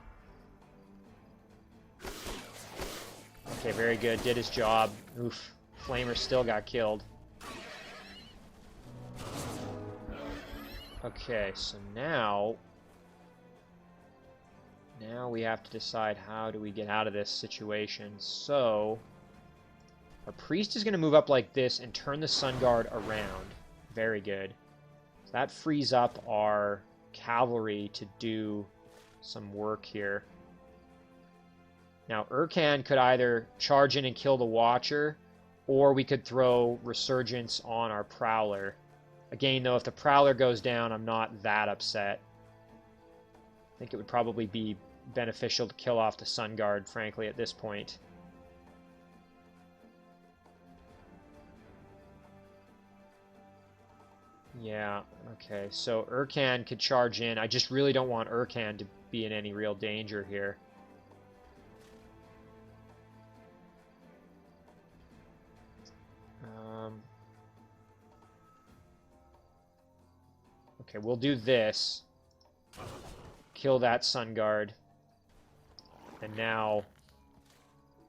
Okay, very good. Did his job. Oof. Flamer still got killed. Okay, so now we have to decide how do we get out of this situation. So our Priest is going to move up like this and turn the Sun Guard around. Very good. So that frees up our cavalry to do some work here. Now, Urkan could either charge in and kill the Watcher, or we could throw Resurgence on our Prowler. Again, though, if the Prowler goes down, I'm not that upset. I think it would probably be beneficial to kill off the Sun Guard, frankly, at this point. Yeah, okay, so Urkan could charge in. I just really don't want Urkan to be in any real danger here. Okay, we'll do this. Kill that Sun Guard. And now,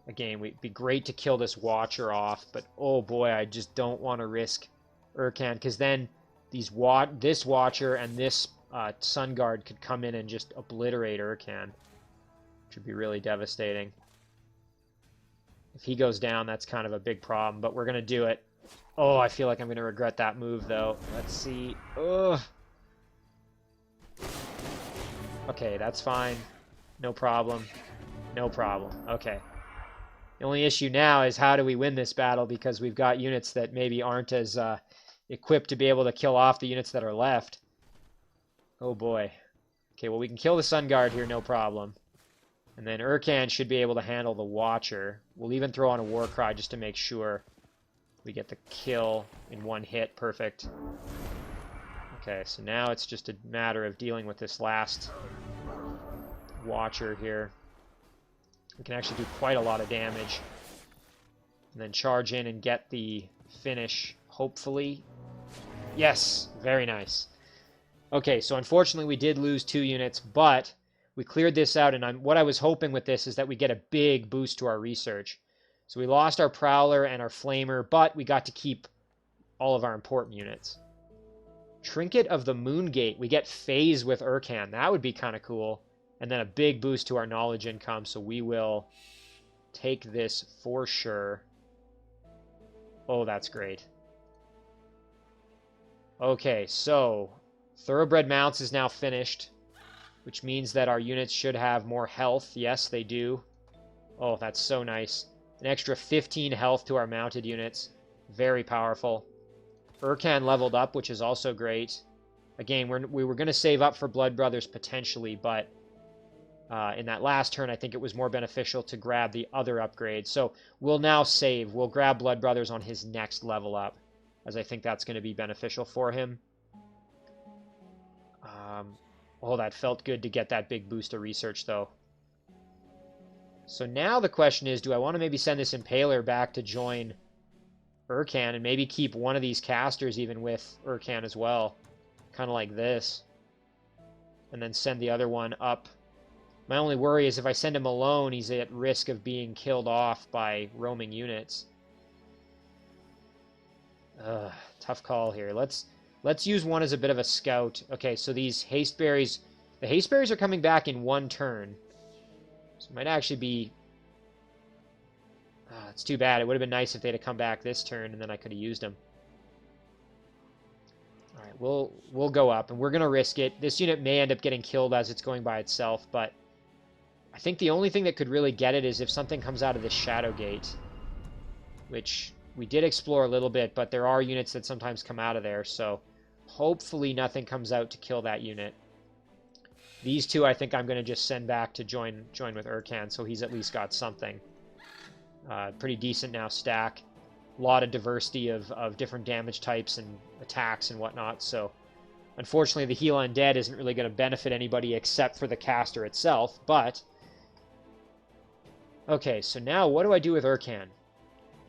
again, it'd be great to kill this Watcher off, but oh boy, I just don't want to risk Urkan, because then this Watcher and this Sun Guard could come in and just obliterate Urkan, which would be really devastating. If he goes down, that's kind of a big problem, but we're going to do it. Oh, I feel like I'm going to regret that move, though. Let's see. Ugh. Okay, that's fine. No problem. No problem. Okay. The only issue now is how do we win this battle, because we've got units that maybe aren't as equipped to be able to kill off the units that are left. Oh boy. Okay, well we can kill the Sun Guard here, no problem. And then Urkan should be able to handle the Watcher. We'll even throw on a War Cry just to make sure we get the kill in one hit. Perfect. Okay, so now it's just a matter of dealing with this last Watcher here. We can actually do quite a lot of damage. And then charge in and get the finish, hopefully. Yes! Very nice. Okay, so unfortunately we did lose 2 units, but we cleared this out, and what I was hoping with this is that we get a big boost to our research. So we lost our Prowler and our Flamer, but we got to keep all of our important units. Trinket of the Moongate. We get Phase with Urkan. That would be kind of cool. And then a big boost to our knowledge income, so we will take this for sure. Oh, that's great. Okay, so Thoroughbred Mounts is now finished, which means that our units should have more health. Yes, they do. Oh, that's so nice. An extra 15 health to our mounted units. Very powerful. Urkan leveled up, which is also great. Again, we were going to save up for Blood Brothers potentially, but in that last turn, I think it was more beneficial to grab the other upgrade. So we'll now save. We'll grab Blood Brothers on his next level up, as I think that's going to be beneficial for him. Oh, that felt good to get that big boost of research, though. So now the question is, do I want to maybe send this Impaler back to join Urkan and maybe keep one of these casters even with Urkan as well? Kind of like this. And then send the other one up. My only worry is if I send him alone, he's at risk of being killed off by roaming units. Tough call here. Let's use one as a bit of a scout. Okay, so these haste berries, the haste berries are coming back in one turn. So it might actually be It's too bad. It would have been nice if they'd have come back this turn, and then I could have used them. All right, we'll go up, and we're going to risk it. This unit may end up getting killed as it's going by itself, but I think the only thing that could really get it is if something comes out of this Shadow Gate, which we did explore a little bit, but there are units that sometimes come out of there, so hopefully nothing comes out to kill that unit. These two I think I'm going to just send back to join with Urkan, so he's at least got something. Pretty decent now stack. A lot of diversity of different damage types and attacks and whatnot, so unfortunately the Heal Undead isn't really going to benefit anybody except for the caster itself, but... Okay, so now what do I do with Urkan?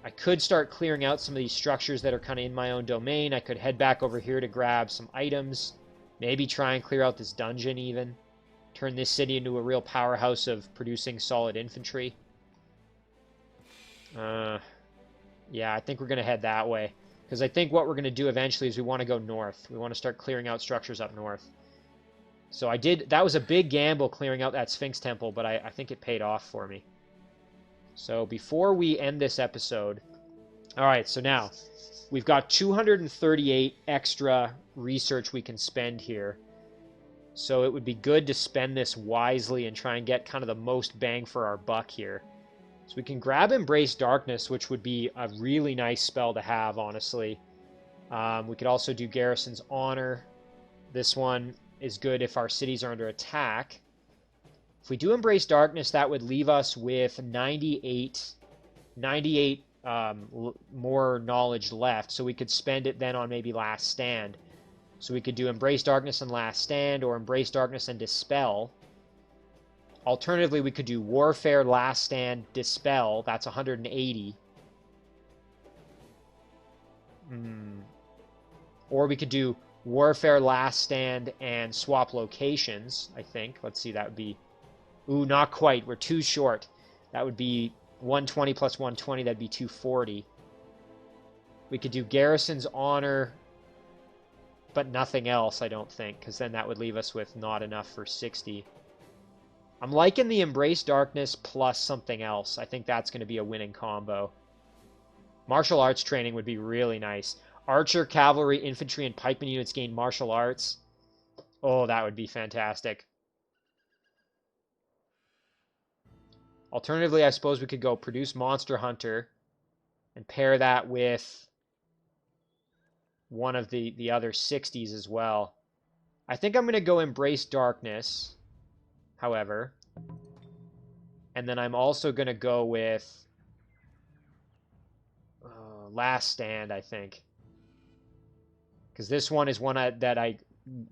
I could start clearing out some of these structures that are kind of in my own domain. I could head back over here to grab some items. Maybe try and clear out this dungeon even. Turn this city into a real powerhouse of producing solid infantry. Yeah, I think we're going to head that way. Because I think what we're going to do eventually is we want to go north. We want to start clearing out structures up north. So I did... That was a big gamble clearing out that Sphinx Temple, but I think it paid off for me. So before we end this episode... Alright, so now we've got 238 extra research we can spend here. So it would be good to spend this wisely and try and get kind of the most bang for our buck here. So we can grab Embrace Darkness, which would be a really nice spell to have, honestly. We could also do Garrison's Honor. This one is good if our cities are under attack. If we do Embrace Darkness, that would leave us with 98 more knowledge left, so we could spend it then on maybe Last Stand. So we could do Embrace Darkness and Last Stand, or Embrace Darkness and Dispel. Alternatively, we could do Warfare, Last Stand, Dispel. That's 180. Or we could do Warfare, Last Stand, and swap locations, I think. Let's see, that would be... Ooh, not quite. We're too short. That would be 120 plus 120. That'd be 240. We could do Garrison's Honor, but nothing else, I don't think, because then that would leave us with not enough for 60. I'm liking the Embrace Darkness plus something else. I think that's going to be a winning combo. Martial arts training would be really nice. Archer, cavalry, infantry, and pikeman units gain martial arts. Oh, that would be fantastic. Alternatively, I suppose we could go produce Monster Hunter and pair that with one of the other 60s as well. I think I'm going to go Embrace Darkness, however. And then I'm also going to go with Last Stand, I think. Because this one is one that I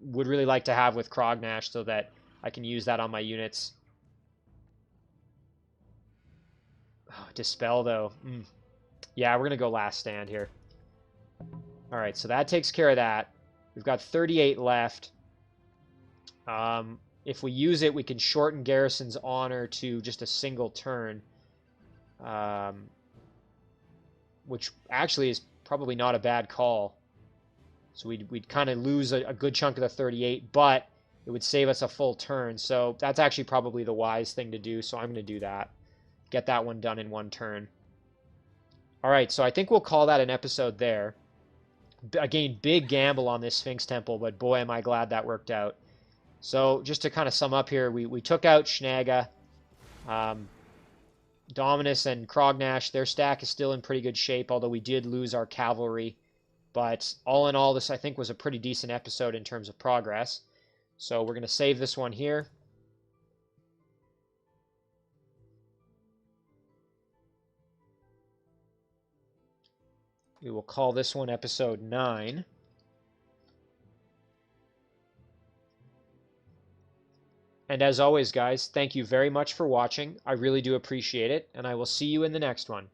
would really like to have with Crognash so that I can use that on my units. Oh, Dispel, though. Yeah, we're going to go Last Stand here. Alright, so that takes care of that. We've got 38 left. If we use it, we can shorten Garrison's Honor to just a single turn. Which actually is probably not a bad call. So we'd kind of lose a good chunk of the 38, but it would save us a full turn. So that's actually probably the wise thing to do, so I'm going to do that. Get that one done in one turn. Alright, so I think we'll call that an episode there. Again, big gamble on this Sphinx Temple, but boy, am I glad that worked out. So, just to kind of sum up here, we took out Shnaga. Dominus and Crognash, their stack is still in pretty good shape, although we did lose our cavalry. But all in all, this I think was a pretty decent episode in terms of progress. So we're going to save this one here. We will call this one episode 9. And as always, guys, thank you very much for watching. I really do appreciate it, and I will see you in the next one.